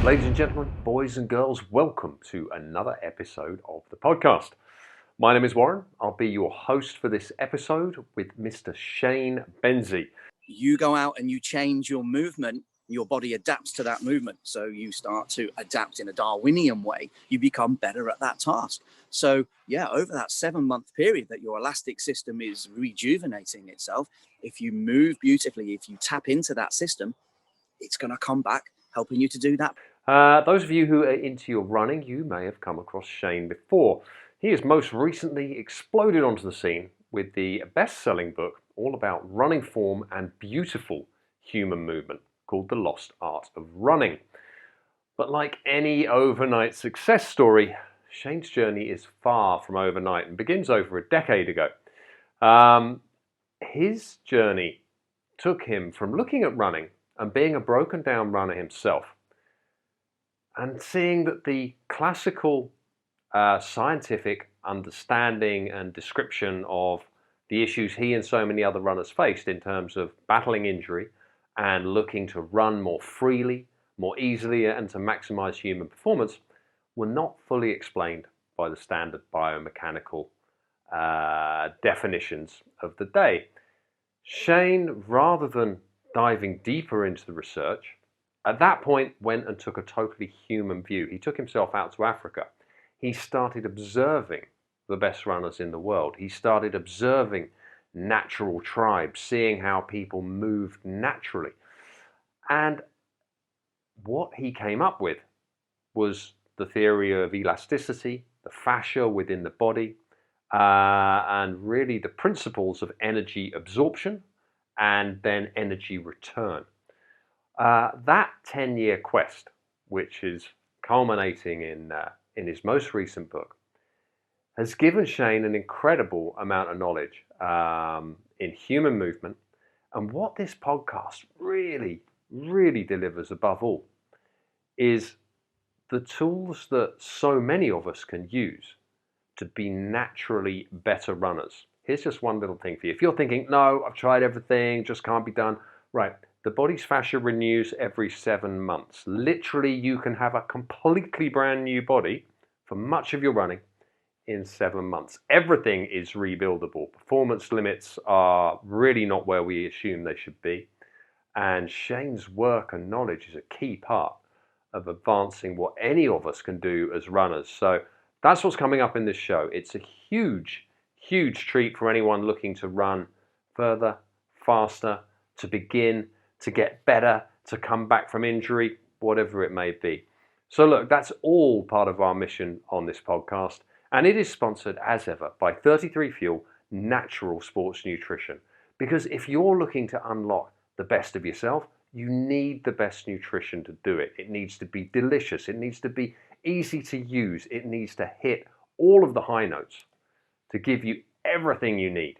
Ladies and gentlemen, boys and girls, welcome to another episode of the podcast. My name is Warren. I'll be your host for this episode with Mr. Shane Benzie. You go out and you change your movement, your body adapts to that movement. So you start to adapt in a Darwinian way. You become better at that task. So yeah, over that 7-month period that your elastic system is rejuvenating itself, if you move beautifully, if you tap into that system, it's going to come back helping you to do that. Those of you who are into your running, you may have come across Shane before. He has most recently exploded onto the scene with the best-selling book all about running form and beautiful human movement called The Lost Art of Running. But like any overnight success story, Shane's journey is far from overnight and begins over a decade ago. His journey took him from looking at running and being a broken down runner himself and seeing that the classical scientific understanding and description of the issues he and so many other runners faced in terms of battling injury and looking to run more freely, more easily, and to maximize human performance were not fully explained by the standard biomechanical definitions of the day. Shane, rather than diving deeper into the research, at that point went and took a totally human view. He took himself out to Africa. He started observing the best runners in the world. He started observing natural tribes, seeing how people moved naturally. And what he came up with was the theory of elasticity, the fascia within the body, and really the principles of energy absorption and then energy return. That 10-year quest, which is culminating in his most recent book, has given Shane an incredible amount of knowledge in human movement. And what this podcast really, really delivers above all is the tools that so many of us can use to be naturally better runners. Here's just one little thing for you. If you're thinking, no, I've tried everything, just can't be done. Right, the body's fascia renews every 7 months. Literally, you can have a completely brand new body for much of your running in 7 months. Everything is rebuildable. Performance limits are really not where we assume they should be. And Shane's work and knowledge is a key part of advancing what any of us can do as runners. So that's what's coming up in this show. It's a huge, huge treat for anyone looking to run further, faster, to begin, to get better, to come back from injury, whatever it may be. So look, that's all part of our mission on this podcast. And it is sponsored, as ever, by 33 Fuel Natural Sports Nutrition. Because if you're looking to unlock the best of yourself, you need the best nutrition to do it. It needs to be delicious. It needs to be easy to use. It needs to hit all of the high notes to give you everything you need.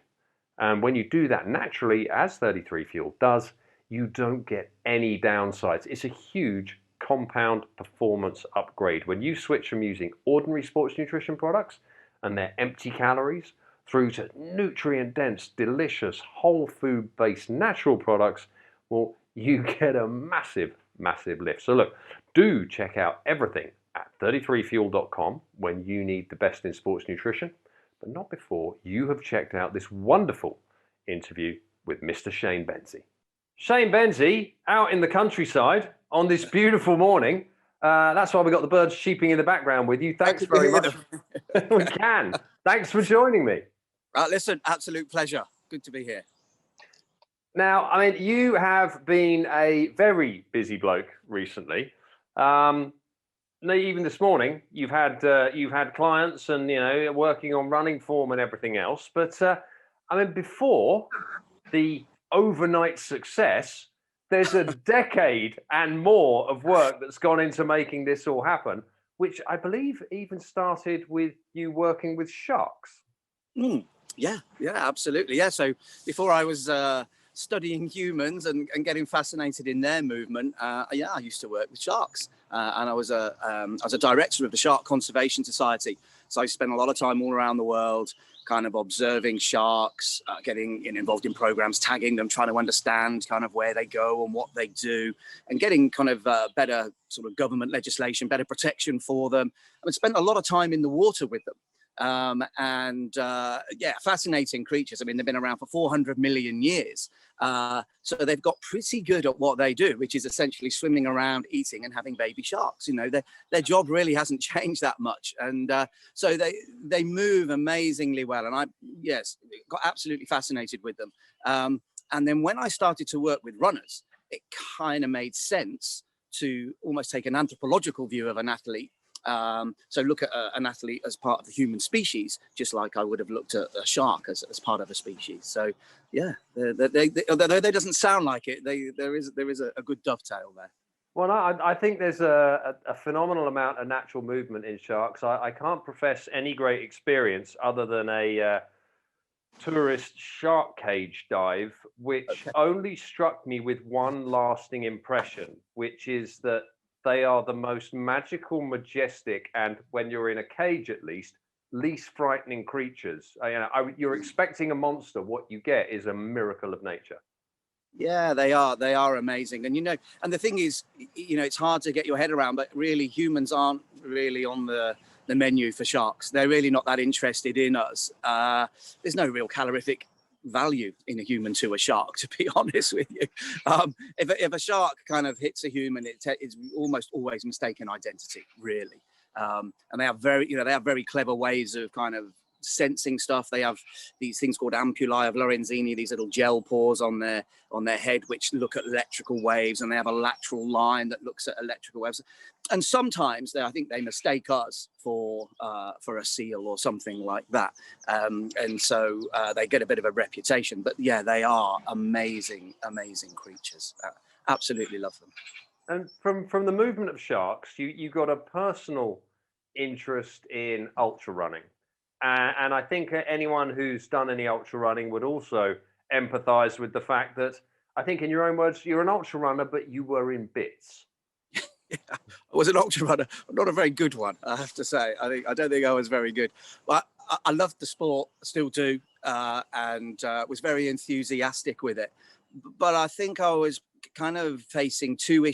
And when you do that naturally, as 33 Fuel does, you don't get any downsides. It's a huge compound performance upgrade. When you switch from using ordinary sports nutrition products and they're empty calories through to nutrient-dense, delicious, whole food-based natural products, well, you get a massive, massive lift. So look, do check out everything at 33fuel.com when you need the best in sports nutrition, but not before you have checked out this wonderful interview with Mr. Shane Benzie. Shane Benzie, out in the countryside on this beautiful morning. That's why we got the birds cheeping in the background with you. Thanks very much. We can. Thanks for joining me. Listen, absolute pleasure. Good to be here. Now, I mean, you have been a very busy bloke recently. Even this morning, you've had clients and working on running form and everything else. But I mean, before the overnight success, there's a decade and more of work that's gone into making this all happen, which I believe even started with you working with sharks. Yeah, absolutely. Yeah. So before I was studying humans and getting fascinated in their movement, yeah, I used to work with sharks, and I was a director of the Shark Conservation Society. So I spent a lot of time all around the world, kind of observing sharks, getting involved in programs, tagging them, trying to understand kind of where they go and what they do, and getting kind of better sort of government legislation, better protection for them. I spent a lot of time in the water with them. Yeah, fascinating creatures. I mean, they've been around for 400 million years. So they've got pretty good at what they do, which is essentially swimming around, eating and having baby sharks. You know, their job really hasn't changed that much. And so they move amazingly well. And yes, got absolutely fascinated with them. And then when I started to work with runners, it kind of made sense to almost take an anthropological view of an athlete. So look at an athlete as part of the human species, just like I would have looked at a shark as part of a species. So yeah, although they doesn't sound like it, there is a good dovetail there. Well, I think there's a phenomenal amount of natural movement in sharks. I can't profess any great experience other than a tourist shark cage dive, which only struck me with one lasting impression, which is that they are the most magical, majestic, and when you're in a cage at least frightening creatures. You're expecting a monster. What you get is a miracle of nature. Yeah, they are amazing. And, and the thing is, it's hard to get your head around, but really humans aren't really on the menu for sharks. They're really not that interested in us. There's no real calorific value in a human to a shark, to be honest with you. If a shark kind of hits a human, it's almost always mistaken identity, really. And they have very clever ways of kind of sensing stuff. They have these things called ampullae of Lorenzini, these little gel pores on their head which look at electrical waves, and they have a lateral line that looks at electrical waves. And sometimes I think they mistake us for a seal or something like that, and so they get a bit of a reputation. But yeah, they are amazing creatures. Absolutely love them. And from the movement of sharks, you got a personal interest in ultra running. And I think anyone who's done any ultra running would also empathize with the fact that, I think in your own words, you're an ultra runner, but you were in bits. Yeah, I was an ultra runner, not a very good one, I have to say. I don't think I was very good, but I loved the sport, still do, and was very enthusiastic with it. But I think I was kind of facing two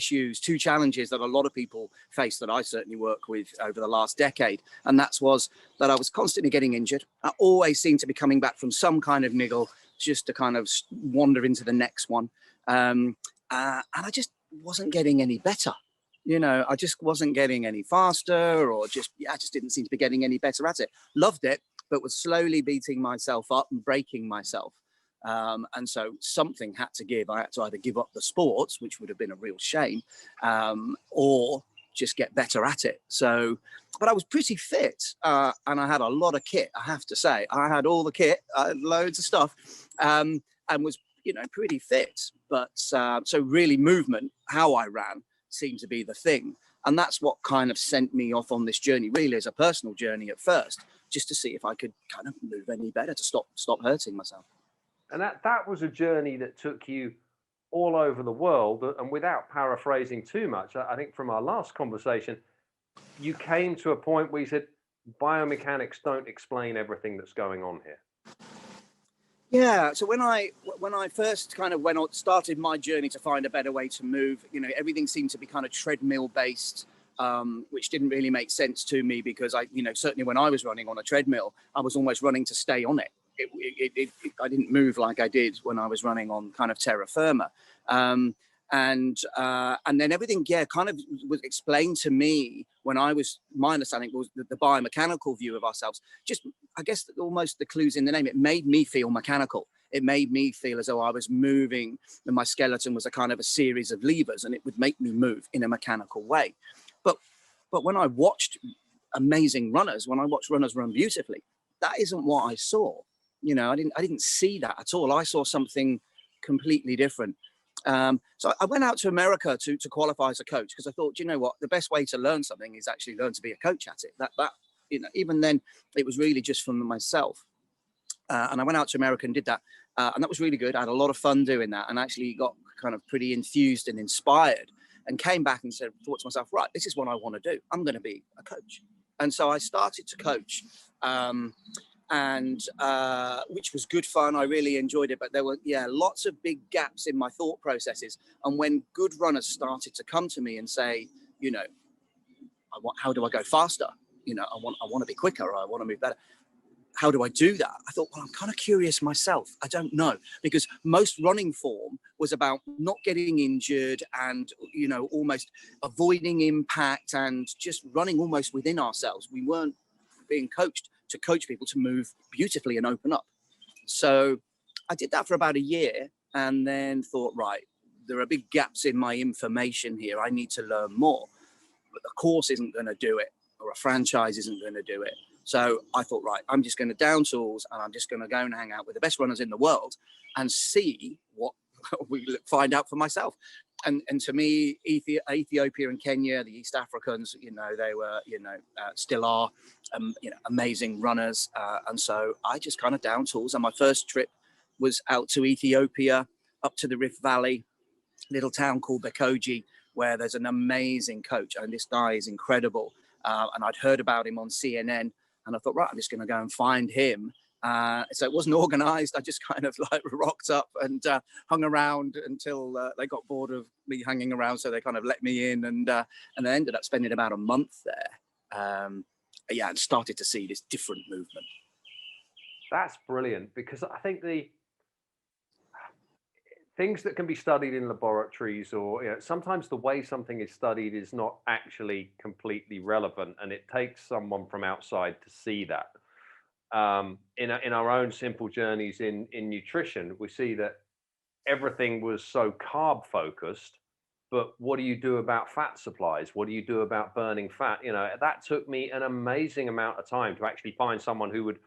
challenges that a lot of people face, that I certainly work with over the last decade. And that I was constantly getting injured. I always seemed to be coming back from some kind of niggle just to kind of wander into the next one. And I just wasn't getting any better. I just wasn't getting any faster, or I just didn't seem to be getting any better at it. Loved it, but was slowly beating myself up and breaking myself. And so something had to give. I had to either give up the sports, which would have been a real shame, or just get better at it. So, but I was pretty fit, and I had a lot of kit, I have to say. I had all the kit, loads of stuff, and was, pretty fit. But so really movement, how I ran, seemed to be the thing. And that's what kind of sent me off on this journey, really as a personal journey at first, just to see if I could kind of move any better, to stop hurting myself. And that was a journey that took you all over the world. And without paraphrasing too much, I think from our last conversation, you came to a point where you said, biomechanics don't explain everything that's going on here. Yeah. So when I first kind of started my journey to find a better way to move, everything seemed to be kind of treadmill based, which didn't really make sense to me, because certainly when I was running on a treadmill, I was almost running to stay on it. I didn't move like I did when I was running on kind of terra firma. And then everything, kind of was explained to me when my understanding was the biomechanical view of ourselves. Just, I guess, almost the clues in the name. It made me feel mechanical. It made me feel as though I was moving, and my skeleton was a kind of a series of levers, and it would make me move in a mechanical way. But when I watched amazing runners, when I watched runners run beautifully, that isn't what I saw. I didn't see that at all. I saw something completely different. So I went out to America to qualify as a coach, because I thought, what, the best way to learn something is actually learn to be a coach at it. That even then, it was really just for myself. And I went out to America and did that. And that was really good. I had a lot of fun doing that, and actually got kind of pretty enthused and inspired, and came back and thought to myself, right, this is what I want to do. I'm going to be a coach. And so I started to coach, which was good fun. I really enjoyed it, but there were lots of big gaps in my thought processes. And when good runners started to come to me and say, you know, how do I go faster? You know, I want to be quicker, or I want to move better. How do I do that? I thought, well, I'm kind of curious myself. I don't know, because most running form was about not getting injured and, you know, almost avoiding impact and just running almost within ourselves. We weren't being coached to coach people to move beautifully and open up. So I did that for about a year, and then thought, right, there are big gaps in my information here. I need to learn more, but the course isn't going to do it, or a franchise isn't going to do it. So I thought, right, I'm just going to down tools, and I'm just going to go and hang out with the best runners in the world and see what we find out for myself. And to me, Ethiopia and Kenya, the East Africans, you know, they were, still are, amazing runners. And so I just kind of down tools. And my first trip was out to Ethiopia, up to the Rift Valley, little town called Bekoji, where there's an amazing coach. And this guy is incredible. And I'd heard about him on CNN. And I thought, right, I'm just going to go and find him. So it wasn't organized. I just kind of like rocked up and hung around until they got bored of me hanging around. So they kind of let me in, and I ended up spending about a month there. And started to see this different movement. That's brilliant, because I think the things that can be studied in laboratories, or sometimes the way something is studied is not actually completely relevant, and it takes someone from outside to see that. In our own simple journeys in nutrition, we see that everything was so carb focused, but what do you do about fat supplies? What do you do about burning fat? That took me an amazing amount of time to actually find someone who would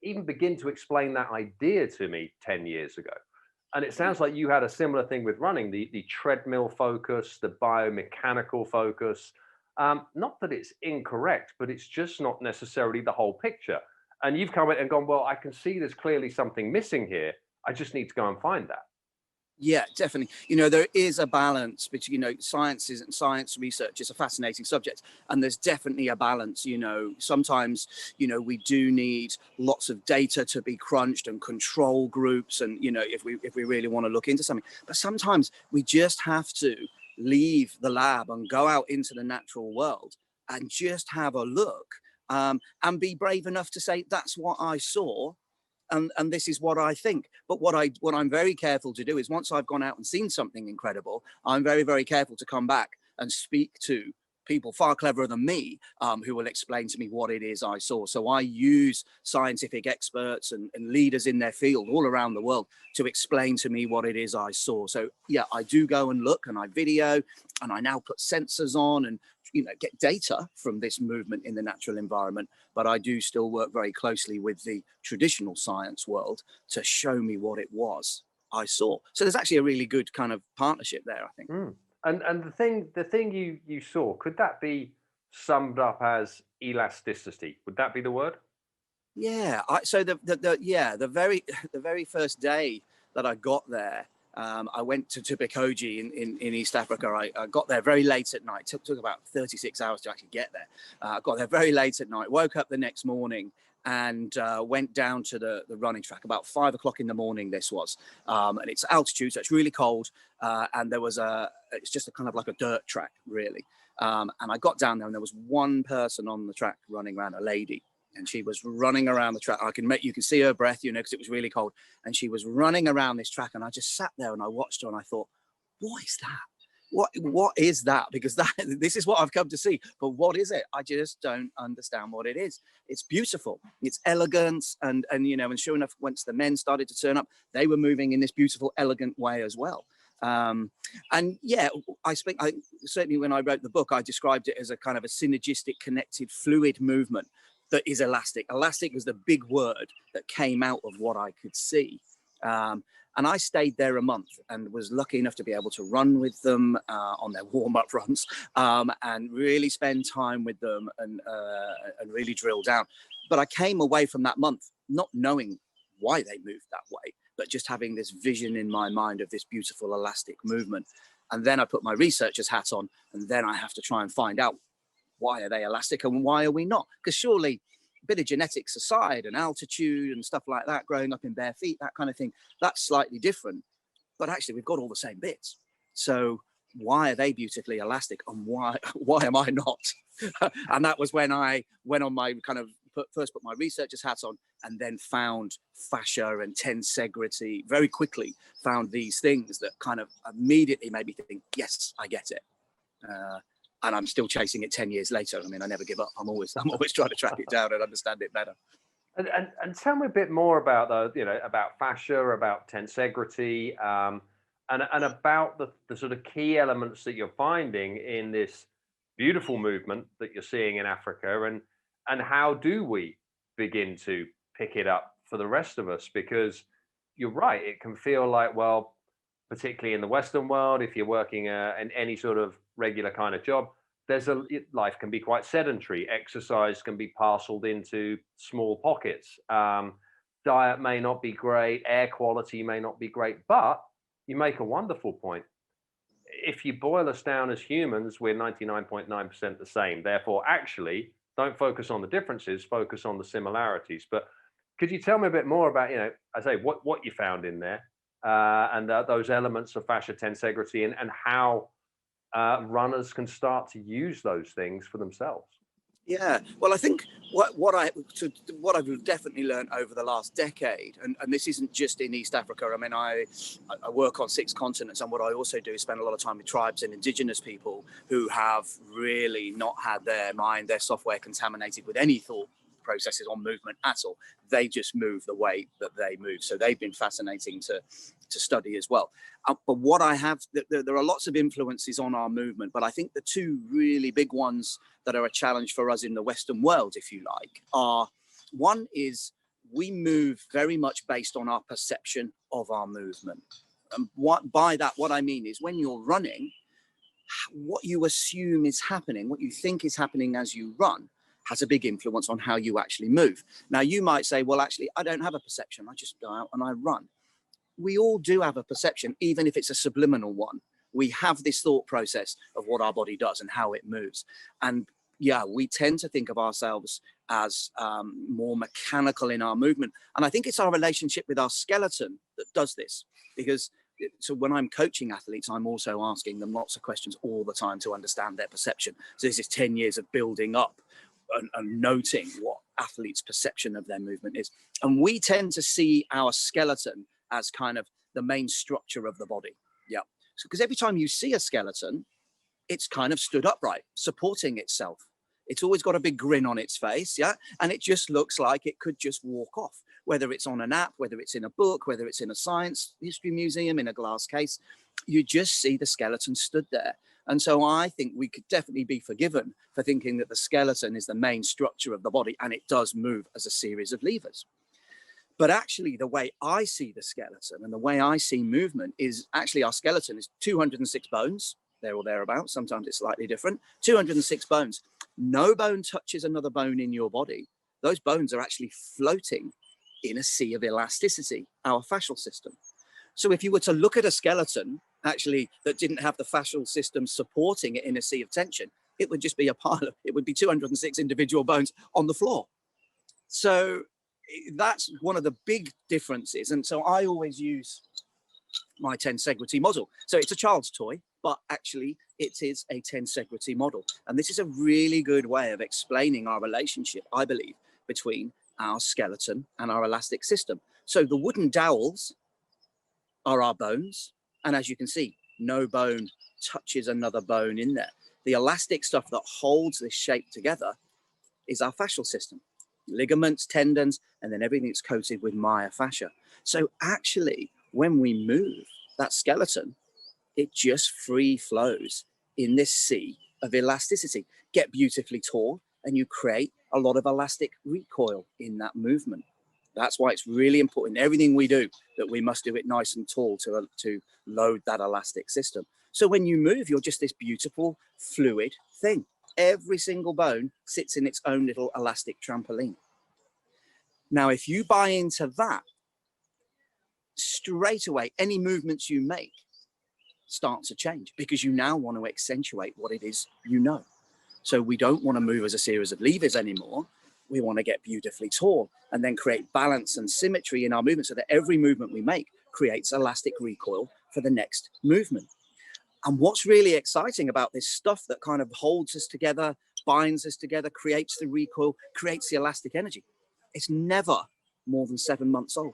even begin to explain that idea to me 10 years ago. And it sounds like you had a similar thing with running, the treadmill focus, the biomechanical focus. Not that it's incorrect, but it's just not necessarily the whole picture. And you've come in and gone, well, I can see there's clearly something missing here. I just need to go and find that. Yeah, definitely. There is a balance between, science research is a fascinating subject, and there's definitely a balance. Sometimes, we do need lots of data to be crunched and control groups. And, if we really want to look into something, but sometimes we just have to leave the lab and go out into the natural world and just have a look, and be brave enough to say, that's what I saw. And this is what I think. But what I'm very careful to do is, once I've gone out and seen something incredible, I'm very, very careful to come back and speak to people far cleverer than me, who will explain to me what it is I saw. So I use scientific experts and leaders in their field all around the world to explain to me what it is I saw. So yeah, I do go and look, and I video, and I now put sensors on and get data from this movement in the natural environment. But I do still work very closely with the traditional science world to show me what it was I saw. So there's actually a really good kind of partnership there, I think. Mm. And the thing you saw, could that be summed up as elasticity? Would that be the word? Yeah. The very first day that I got there, I went to Bekoji in East Africa. I got there very late at night. Took about 36 hours to actually get there. I got there very late at night, woke up the next morning, and went down to the running track about 5 o'clock in the morning. This was, and it's altitude, so it's really cold. And there was it's just a kind of like a dirt track, really. And I got down there, and there was one person on the track running around, a lady. And she was running around the track. You can see her breath, because it was really cold. And she was running around this track, and I just sat there and I watched her, and I thought, what is that? What is that? Because this is what I've come to see. But what is it? I just don't understand what it is. It's beautiful. It's elegant. And sure enough, once the men started to turn up, they were moving in this beautiful, elegant way as well. And yeah, I certainly when I wrote the book, I described it as a kind of a synergistic, connected, fluid movement that is elastic. Elastic was the big word that came out of what I could see. And I stayed there a month and was lucky enough to be able to run with them on their warm-up runs, and really spend time with them and really drill down. But I came away from that month not knowing why they moved that way, but just having this vision in my mind of this beautiful elastic movement. And then I put my researcher's hat on, and then I have to try and find out, why are they elastic and why are we not? Because surely a bit of genetics aside, and altitude and stuff like that, growing up in bare feet, that kind of thing, that's slightly different. But actually we've got all the same bits. So why are they beautifully elastic and why am I not? And that was when I went on my kind of first put my researcher's hat on, and then found fascia and tensegrity very quickly, found these things that kind of immediately made me think, yes, I get it. And I'm still chasing it 10 years later. I mean, I never give up. I'm always trying to track it down and understand it better. And tell me a bit more about about fascia, about tensegrity, and about the sort of key elements that you're finding in this beautiful movement that you're seeing in Africa, and how do we begin to pick it up for the rest of us? Because you're right, it can feel like, well, particularly in the Western world, if you're working in any sort of regular kind of job, life can be quite sedentary. Exercise can be parceled into small pockets. Diet may not be great, air quality may not be great, but you make a wonderful point. If you boil us down as humans, we're 99.9% the same. Therefore, actually, don't focus on the differences, focus on the similarities. But could you tell me a bit more about, I say, what you found in there, and those elements of fascia tensegrity, and how runners can start to use those things for themselves? Yeah, well, I think what I've definitely learned over the last decade, and this isn't just in East Africa. I mean, I work on 6 continents, and what I also do is spend a lot of time with tribes and indigenous people who have really not had their mind, their software contaminated with any thought processes on movement at all. They just move the way that they move. So they've been fascinating to study as well. But what I have, there are lots of influences on our movement, but I think the 2 really big ones that are a challenge for us in the Western world, if you like, are, one is we move very much based on our perception of our movement. And by that, what I mean is when you're running, what you assume is happening, what you think is happening as you run, has a big influence on how you actually move. Now, you might say, well, actually, I don't have a perception. I just go out and I run. We all do have a perception, even if it's a subliminal one. We have this thought process of what our body does and how it moves. And yeah, we tend to think of ourselves as more mechanical in our movement. And I think it's our relationship with our skeleton that does this. Because so when I'm coaching athletes, I'm also asking them lots of questions all the time to understand their perception. So this is 10 years of building up and noting what athletes' perception of their movement is. And we tend to see our skeleton as kind of the main structure of the body. Yeah. So, because every time you see a skeleton, it's kind of stood upright, supporting itself. It's always got a big grin on its face. Yeah. And it just looks like it could just walk off, whether it's on an app, whether it's in a book, whether it's in a science history museum, in a glass case, you just see the skeleton stood there. And so I think we could definitely be forgiven for thinking that the skeleton is the main structure of the body, and it does move as a series of levers. But actually, the way I see the skeleton and the way I see movement is actually our skeleton is 206 bones, there or thereabouts. Sometimes it's slightly different. 206 bones. No bone touches another bone in your body. Those bones are actually floating in a sea of elasticity, our fascial system. So if you were to look at a skeleton, actually, that didn't have the fascial system supporting it in a sea of tension, it would just be a pile of, it would be 206 individual bones on the floor. So that's one of the big differences. And so I always use my tensegrity model. So it's a child's toy, but actually it is a tensegrity model. And this is a really good way of explaining our relationship, I believe, between our skeleton and our elastic system. So the wooden dowels are our bones. And as you can see, no bone touches another bone in there. The elastic stuff that holds this shape together is our fascial system. Ligaments, tendons, and then everything that's coated with myofascia. So actually, when we move that skeleton, it just free flows in this sea of elasticity. Get beautifully tall, and you create a lot of elastic recoil in that movement. That's why it's really important, everything we do, that we must do it nice and tall to load that elastic system. So when you move, you're just this beautiful, fluid thing. Every single bone sits in its own little elastic trampoline. Now, if you buy into that, straight away, any movements you make start to change because you now want to accentuate what it is you know. So we don't want to move as a series of levers anymore. We want to get beautifully tall and then create balance and symmetry in our movement so that every movement we make creates elastic recoil for the next movement. And what's really exciting about this stuff that kind of holds us together, binds us together, creates the recoil, creates the elastic energy, it's never more than 7 months old.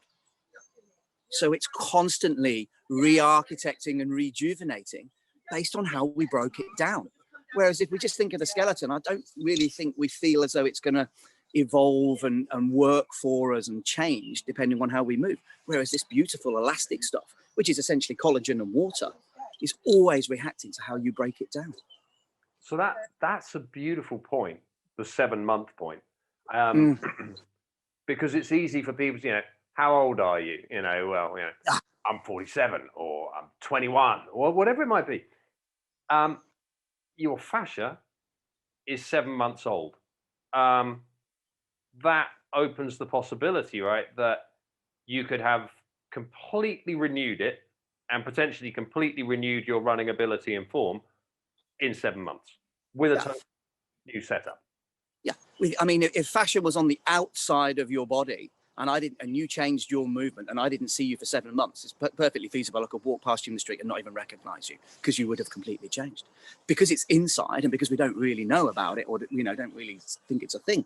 So it's constantly re-architecting and rejuvenating based on how we broke it down. Whereas if we just think of the skeleton, I don't really think we feel as though it's going to evolve and work for us and change depending on how we move. Whereas this beautiful elastic stuff, which is essentially collagen and water, is always reacting to how you break it down. So that's a beautiful point, the 7 month point, because it's easy for people to, how old are you? Well, I'm 47 or I'm 21 or whatever it might be. Your fascia is 7 months old. That opens the possibility, right, that you could have completely renewed it and potentially completely renewed your running ability and form in 7 months with a total new setup. Yeah, I mean, if fascia was on the outside of your body and you changed your movement and I didn't see you for 7 months, it's perfectly feasible I could walk past you in the street and not even recognize you because you would have completely changed. Because it's inside and because we don't really know about it or don't really think it's a thing,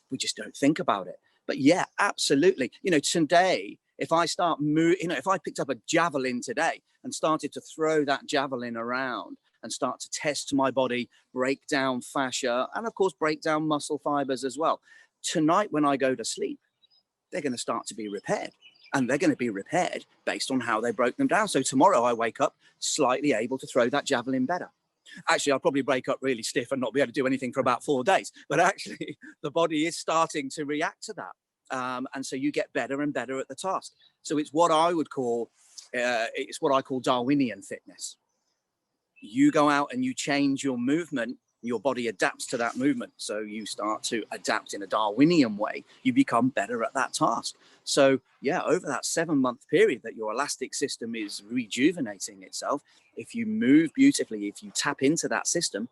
we just don't think about it. But yeah, absolutely. Today, if I start moving, if I picked up a javelin today and started to throw that javelin around and start to test my body, break down fascia, and of course, break down muscle fibers as well. Tonight, when I go to sleep, they're going to start to be repaired. And they're going to be repaired based on how they broke them down. So tomorrow I wake up slightly able to throw that javelin better. Actually, I'll probably break up really stiff and not be able to do anything for about 4 days. But actually, the body is starting to react to that. And so you get better and better at the task. So it's what I would call, it's what I call Darwinian fitness. You go out and you change your movement, your body adapts to that movement. So you start to adapt in a Darwinian way. You become better at that task. So yeah, over that 7 month period that your elastic system is rejuvenating itself, if you move beautifully, if you tap into that system,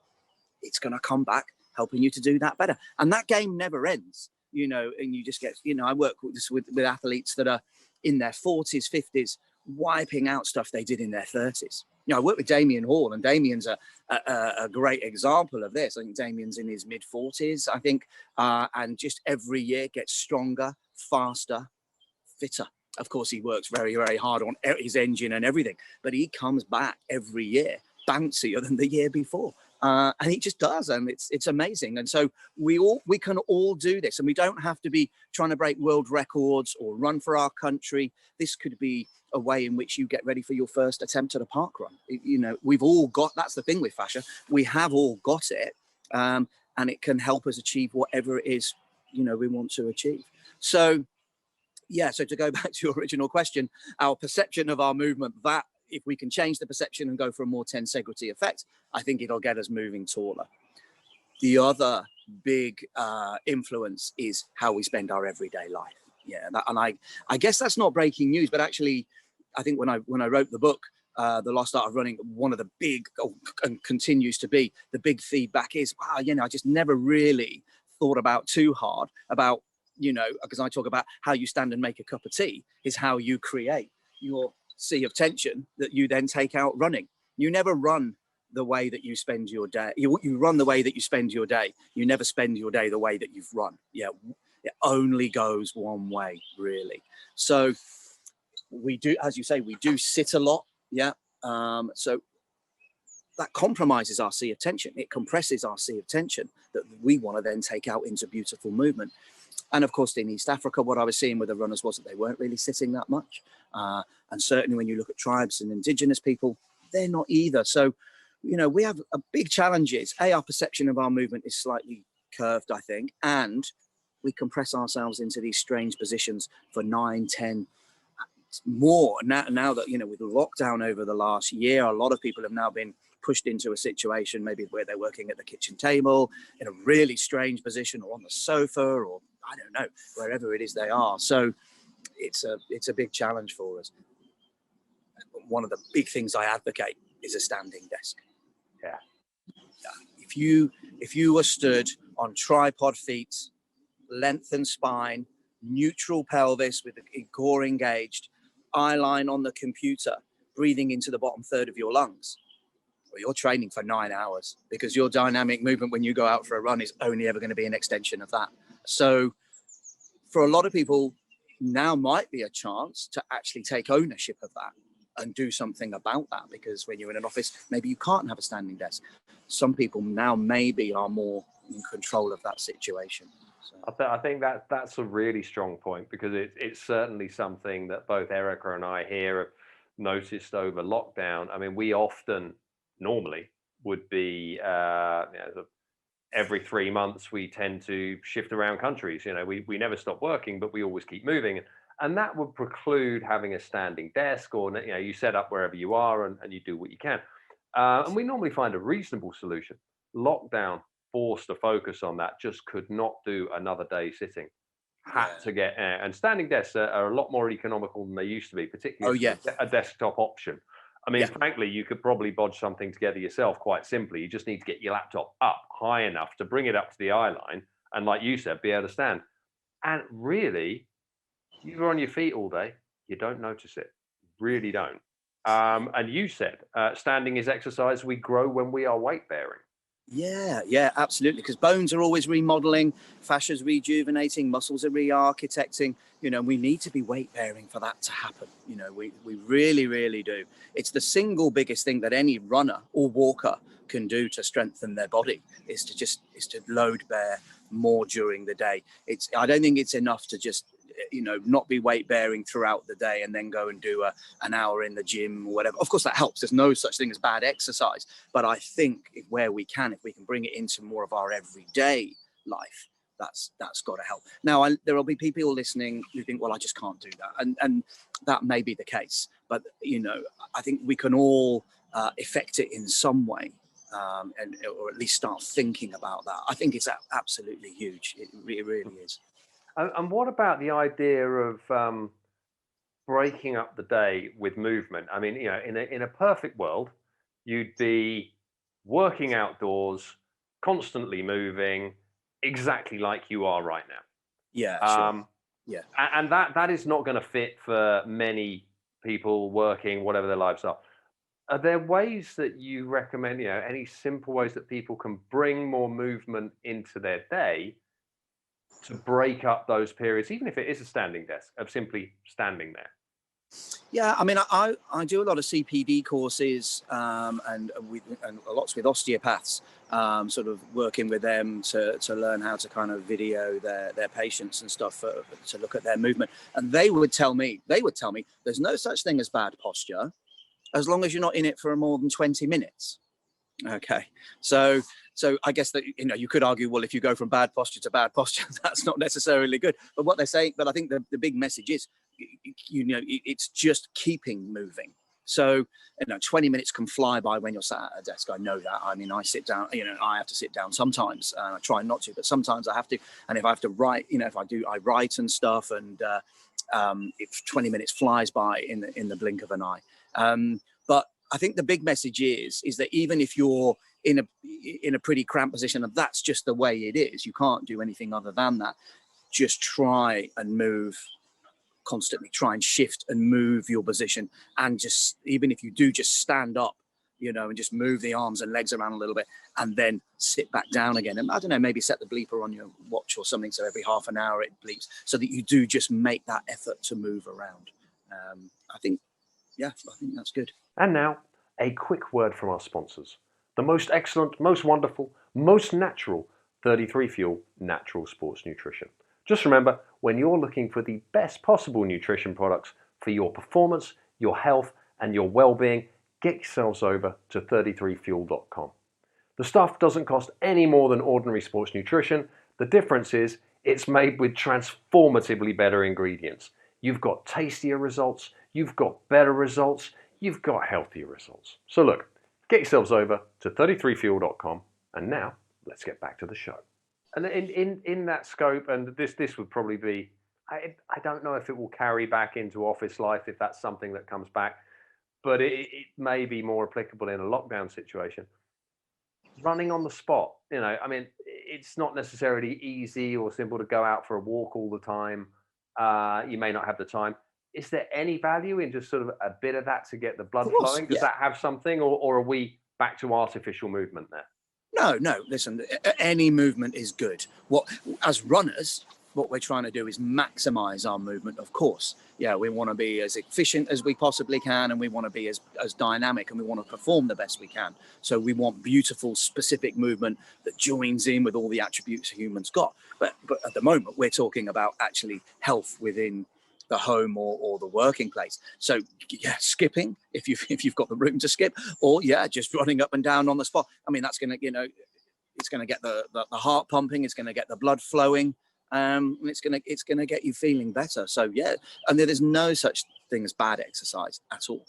it's going to come back helping you to do that better. And that game never ends, and you just get, I work with athletes that are in their 40s, 50s, wiping out stuff they did in their 30s. I work with Damien Hall, and Damien's a great example of this. I think Damien's in his mid 40s, I think, and just every year gets stronger, faster, fitter. Of course, he works very, very hard on his engine and everything, but he comes back every year bouncier than the year before. And he just does, and it's amazing. And so we can all do this, and we don't have to be trying to break world records or run for our country. This could be a way in which you get ready for your first attempt at a park run. We've all got, that's the thing with fascia, we have all got it, and it can help us achieve whatever it is we want to achieve. So yeah, so to go back to your original question, our perception of our movement, that if we can change the perception and go for a more tensegrity effect, I think it'll get us moving taller. The other big influence is how we spend our everyday life. Yeah, and I guess that's not breaking news, but actually, I think when I wrote the book, The Lost Art of Running, one of the big, and continues to be, the big feedback is, wow, I just never really thought about too hard about, because I talk about how you stand and make a cup of tea is how you create your sea of tension that you then take out running. You never run the way that you spend your day. You run the way that you spend your day. You never spend your day the way that you've run. Yeah, it only goes one way, really. So we do, as you say, we do sit a lot. Yeah. So that compromises our sea of tension. It compresses our sea of tension that we want to then take out into beautiful movement. And of course, in East Africa, what I was seeing with the runners was that they weren't really sitting that much. And certainly when you look at tribes and indigenous people, they're not either. So, we have a big challenges. Our perception of our movement is slightly curved, I think. And we compress ourselves into these strange positions for 9, 10, more. Now that, with the lockdown over the last year, a lot of people have now been pushed into a situation maybe where they're working at the kitchen table in a really strange position or on the sofa or I don't know, wherever it is they are. So it's a big challenge for us. One of the big things I advocate is a standing desk. Yeah. If you were stood on tripod feet, lengthened spine, neutral pelvis with the core engaged, eye line on the computer, breathing into the bottom third of your lungs, well, you're training for 9 hours, because your dynamic movement when you go out for a run is only ever going to be an extension of that. So for a lot of people, now might be a chance to actually take ownership of that and do something about that, because when you're in an office, maybe you can't have a standing desk. Some people now maybe are more in control of that situation. So. I think that's a really strong point, because it's certainly something that both Erica and I here have noticed over lockdown. I mean, we often normally would be every 3 months we tend to shift around countries. We never stop working, but we always keep moving, and that would preclude having a standing desk, or you set up wherever you are and you do what you can. And we normally find a reasonable solution. Lockdown forced to focus on that, just could not do another day sitting. Had to get and standing desks are a lot more economical than they used to be, particularly a desktop option. I mean, frankly, you could probably bodge something together yourself quite simply. You just need to get your laptop up high enough to bring it up to the eye line, and like you said, be able to stand. And really, you're on your feet all day, you don't notice it. Really don't. And you said standing is exercise we grow when we are weight bearing. Yeah, absolutely. Because bones are always remodeling, fascia's rejuvenating, muscles are re-architecting. We need to be weight bearing for that to happen. We really, really do. It's the single biggest thing that any runner or walker can do to strengthen their body, is to load bear more during the day. I don't think it's enough to just not be weight bearing throughout the day and then go and do an hour in the gym or whatever. Of course that helps. There's no such thing as bad exercise, but I think if we can bring it into more of our everyday life, that's got to help. Now there will be people listening who think, well, I just can't do that, and that may be the case, but I think we can all affect it in some way, or at least start thinking about that. I think it's absolutely huge. It really is. And what about the idea of breaking up the day with movement? I mean, in a perfect world, you'd be working outdoors, constantly moving, exactly like you are right now. Yeah, sure. Yeah. And that is not going to fit for many people working, whatever their lives are. Are there ways that you recommend, any simple ways that people can bring more movement into their day to break up those periods, even if it is a standing desk, of simply standing there? Yeah, I mean, I do a lot of CPD courses, and lots with osteopaths, sort of working with them to learn how to kind of video their patients and stuff, to look at their movement. And they would tell me there's no such thing as bad posture as long as you're not in it for more than 20 minutes. Okay, so I guess that you could argue, well, if you go from bad posture to bad posture, that's not necessarily good. But what they're saying, but I think the big message is, it's just keeping moving. So 20 minutes can fly by when you're sat at a desk. I know that. I mean, I sit down. I have to sit down sometimes. I try not to, but sometimes I have to. And if I have to write, if I do, I write and stuff. And if 20 minutes flies by in the blink of an eye. But I think the big message is that even if you're in a pretty cramped position, and that's just the way it is, you can't do anything other than that. Just try and move constantly. Try and shift and move your position, and just even if you do, just stand up, and just move the arms and legs around a little bit, and then sit back down again. And I don't know, maybe set the bleeper on your watch or something, so every half an hour it bleeps, so that you do just make that effort to move around. I think that's good. And now, a quick word from our sponsors. The most excellent, most wonderful, most natural 33 Fuel Natural Sports Nutrition. Just remember, when you're looking for the best possible nutrition products for your performance, your health, and your well-being, get yourselves over to 33fuel.com. The stuff doesn't cost any more than ordinary sports nutrition. The difference is it's made with transformatively better ingredients. You've got tastier results, you've got better results, you've got healthier results. So look, get yourselves over to 33fuel.com, and now let's get back to the show. And in that scope, and this would probably be I don't know if it will carry back into office life, if that's something that comes back, but it may be more applicable in a lockdown situation. Running on the spot, I mean, it's not necessarily easy or simple to go out for a walk all the time. You may not have the time. Is there any value in just sort of a bit of that to get the Of blood course, flowing? Does yeah. that have something, or are we back to artificial movement there? No, no. Listen, any movement is good. As runners, what we're trying to do is maximize our movement. Of course, yeah, we want to be as efficient as we possibly can, and we want to be as dynamic, and we want to perform the best we can. So we want beautiful, specific movement that joins in with all the attributes humans got. But at the moment, we're talking about actually health within the home or the working place. So yeah, skipping if you've got the room to skip, or yeah, just running up and down on the spot. I mean, that's gonna, it's gonna get the heart pumping, it's gonna get the blood flowing, and it's gonna get you feeling better. So yeah, and there's no such thing as bad exercise at all.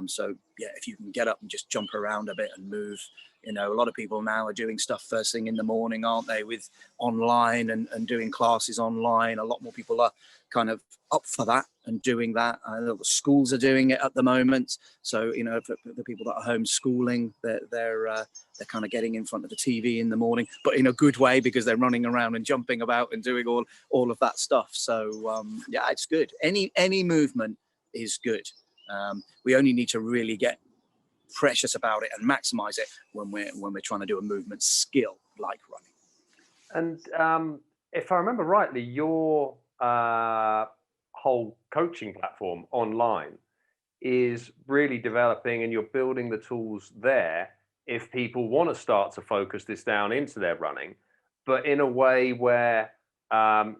So yeah, if you can get up and just jump around a bit and move, a lot of people now are doing stuff first thing in the morning, aren't they, with online and doing classes online. A lot more people are kind of up for that and doing that. I know the schools are doing it at the moment. So, for the people that are homeschooling, they're kind of getting in front of the TV in the morning, but in a good way, because they're running around and jumping about and doing all of that stuff. So yeah, it's good. Any movement is good. We only need to really get precious about it and maximize it when we're trying to do a movement skill like running. And if I remember rightly, your whole coaching platform online is really developing, and you're building the tools there if people want to start to focus this down into their running, but in a way where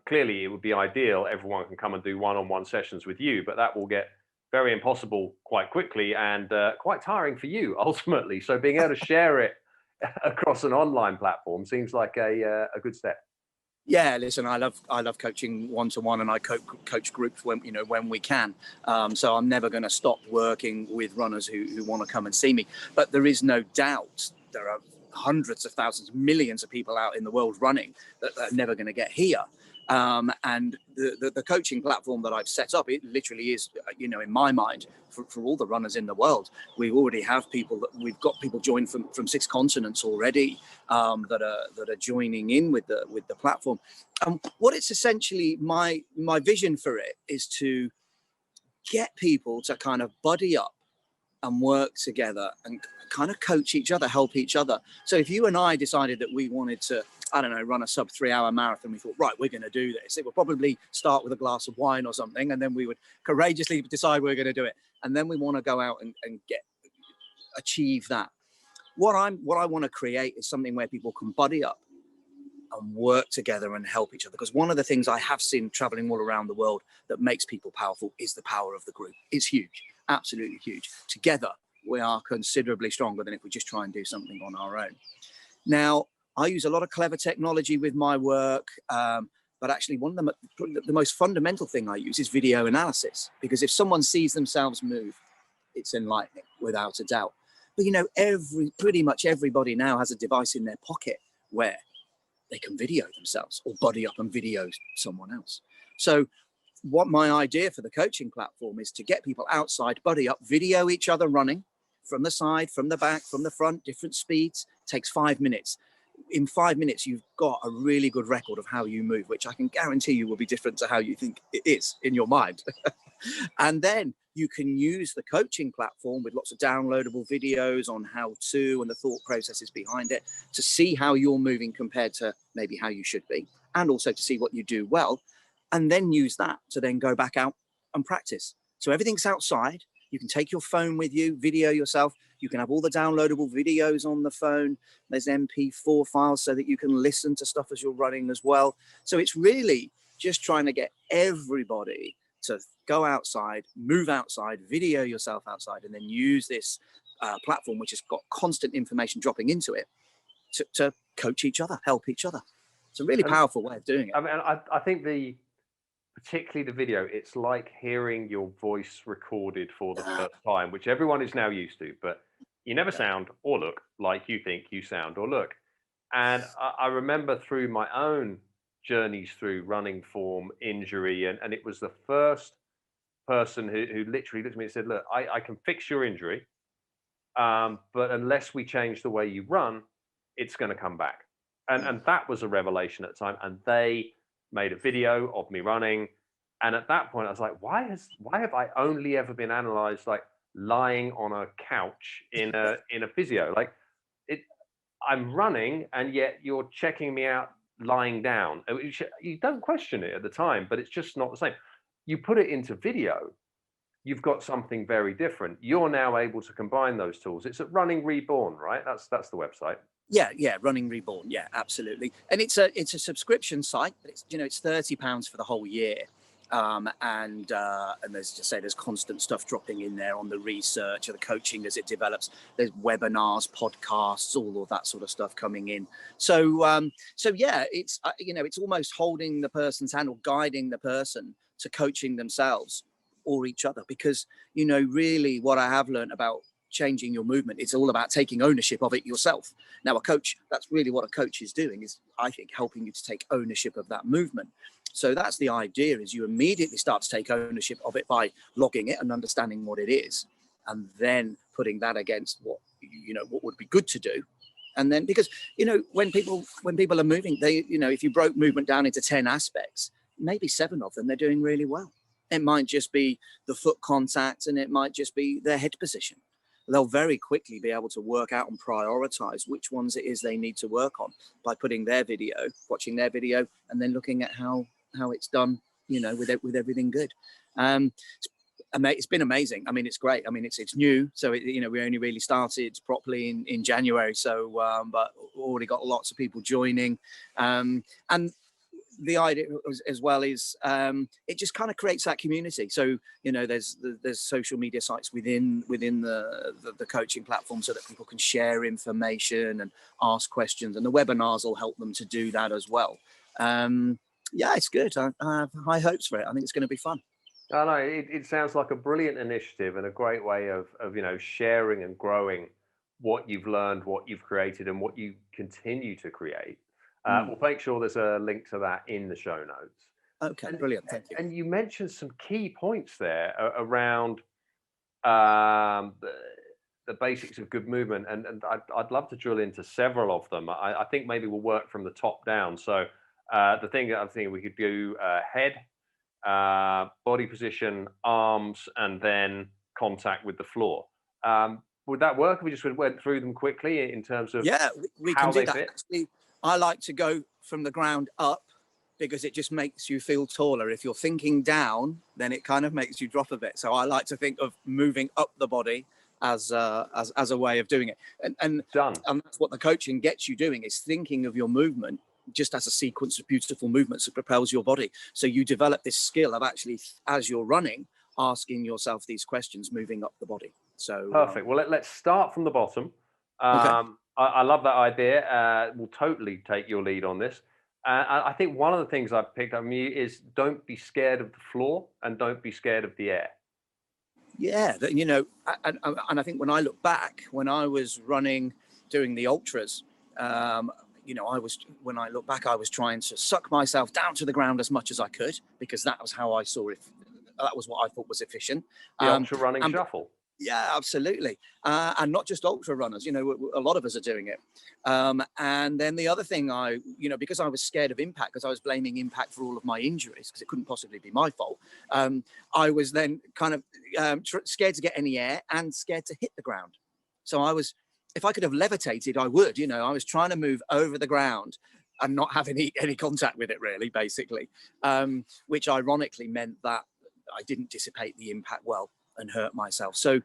clearly it would be ideal everyone can come and do one-on-one sessions with you, but that will get very impossible quite quickly, and quite tiring for you ultimately. So being able to share it across an online platform seems like a good step. Yeah, listen, I love coaching one to one, and I coach groups when we can. So I'm never going to stop working with runners who want to come and see me. But there is no doubt there are hundreds of thousands, millions of people out in the world running that are never going to get here. And the coaching platform that I've set up, it literally is, in my mind, for all the runners in the world. We already have we've got people joined from 6 continents already, that are joining in with the platform. And what it's essentially, my vision for it is to get people to kind of buddy up and work together and kind of coach each other, help each other. So if you and I decided that we wanted to, I don't know, run a sub 3-hour marathon, we thought, right, we're going to do this. It would probably start with a glass of wine or something, and then we would courageously decide we're going to do it. And then we want to go out and achieve that. What I want to create is something where people can buddy up and work together and help each other. Because one of the things I have seen traveling all around the world that makes people powerful is the power of the group. It's huge, absolutely huge. Together, we are considerably stronger than if we just try and do something on our own. Now, I use a lot of clever technology with my work, but actually one of the most fundamental thing I use is video analysis, because if someone sees themselves move, it's enlightening without a doubt. But pretty much everybody now has a device in their pocket where they can video themselves or buddy up and video someone else. So what my idea for the coaching platform is to get people outside, buddy up, video each other running from the side, from the back, from the front, different speeds. It takes 5 minutes. In 5 minutes, you've got a really good record of how you move, which I can guarantee you will be different to how you think it is in your mind. And then you can use the coaching platform with lots of downloadable videos on how to and the thought processes behind it to see how you're moving compared to maybe how you should be, and also to see what you do well, and then use that to then go back out and practice. So everything's outside. You can take your phone with you, video yourself. You can have all the downloadable videos on the phone. There's MP4 files so that you can listen to stuff as you're running as well. So it's really just trying to get everybody to go outside, move outside, video yourself outside, and then use this platform, which has got constant information dropping into it, to coach each other, help each other. It's a really And powerful way of doing it. I mean, I think particularly the video, it's like hearing your voice recorded for the first time, which everyone is now used to, but you never Yeah. sound or look like you think you sound or look. And I remember through my own journeys through running form, injury, and it was the first person who literally looked at me and said, "Look, I can fix your injury, but unless we change the way you run, it's going to come back." And that was a revelation at the time. And they made a video of me running, and at that point, I was like, why have I only ever been analyzed like lying on a couch in a physio? Like it, I'm running, and yet you're checking me out lying down. You don't question it at the time, but it's just not the same. You put it into video, you've got something very different. You're now able to combine those tools. It's at Running Reborn, right? That's the website. Yeah, Running Reborn. Yeah, absolutely. And it's a subscription site, but it's £30 for the whole year. And there's constant stuff dropping in there on the research or the coaching as it develops. There's webinars, podcasts, all of that sort of stuff coming in. So yeah, it's almost holding the person's hand or guiding the person to coaching themselves or each other, because really what I have learned about changing your movement, it's all about taking ownership of it yourself. Now, a coach, that's really what a coach is doing, is I think helping you to take ownership of that movement. So that's the idea, is you immediately start to take ownership of it by logging it and understanding what it is, and then putting that against what would be good to do. And then, because when people are moving, they if you broke movement down into 10 aspects, maybe 7 of them they're doing really well. It might just be the foot contact, and it might just be their head position. They'll very quickly be able to work out and prioritize which ones it is they need to work on by watching their video, and then looking at how it's done, with everything good. It's been amazing. I mean, it's great. I mean, it's new, so we only really started properly in January. So, but already got lots of people joining, and the idea as well is it just kind of creates that community. So there's social media sites within the coaching platform, so that people can share information and ask questions, and the webinars will help them to do that as well. Yeah, it's good. I have high hopes for it. I think it's going to be fun. I know it sounds like a brilliant initiative and a great way of sharing and growing what you've learned, what you've created, and what you continue to create. We'll make sure there's a link to that in the show notes. Okay, brilliant. Thank you. And you mentioned some key points there around the basics of good movement, and I'd love to drill into several of them. I think maybe we'll work from the top down. So the thing that I'm thinking we could do: head, body position, arms, and then contact with the floor. Would that work if we just went through them quickly in terms of we how can do they that. fit? Actually, I like to go from the ground up, because it just makes you feel taller. If you're thinking down, then it kind of makes you drop a bit. So I like to think of moving up the body as a way of doing it. And that's what the coaching gets you doing, is thinking of your movement just as a sequence of beautiful movements that propels your body. So you develop this skill of actually, as you're running, asking yourself these questions, moving up the body. So perfect. Well, let's start from the bottom. Okay. I love that idea. We'll totally take your lead on this. I think one of the things I've picked up from you is don't be scared of the floor and don't be scared of the air. Yeah, and I think when I look back, when I was running, doing the ultras, when I look back, I was trying to suck myself down to the ground as much as I could, because that was how I saw it. That was what I thought was efficient. The ultra running shuffle. Yeah, absolutely. And not just ultra runners, a lot of us are doing it. And then the other thing because I was scared of impact, because I was blaming impact for all of my injuries, because it couldn't possibly be my fault. I was then kind of scared to get any air and scared to hit the ground. So if I could have levitated, I would, I was trying to move over the ground and not have any contact with it, really, basically, which ironically meant that I didn't dissipate the impact well and hurt myself. So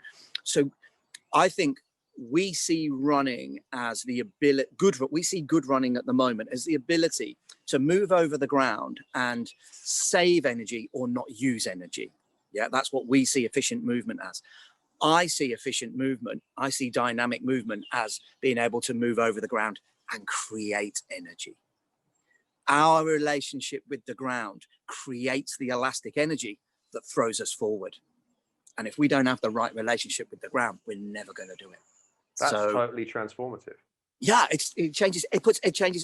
I think we see running as the ability, we see good running at the moment as the ability to move over the ground and save energy or not use energy. Yeah, that's what we see efficient movement as. I see efficient movement, I see dynamic movement as being able to move over the ground and create energy. Our relationship with the ground creates the elastic energy that throws us forward. And if we don't have the right relationship with the ground, we're never going to do it. That's totally transformative. Yeah, it changes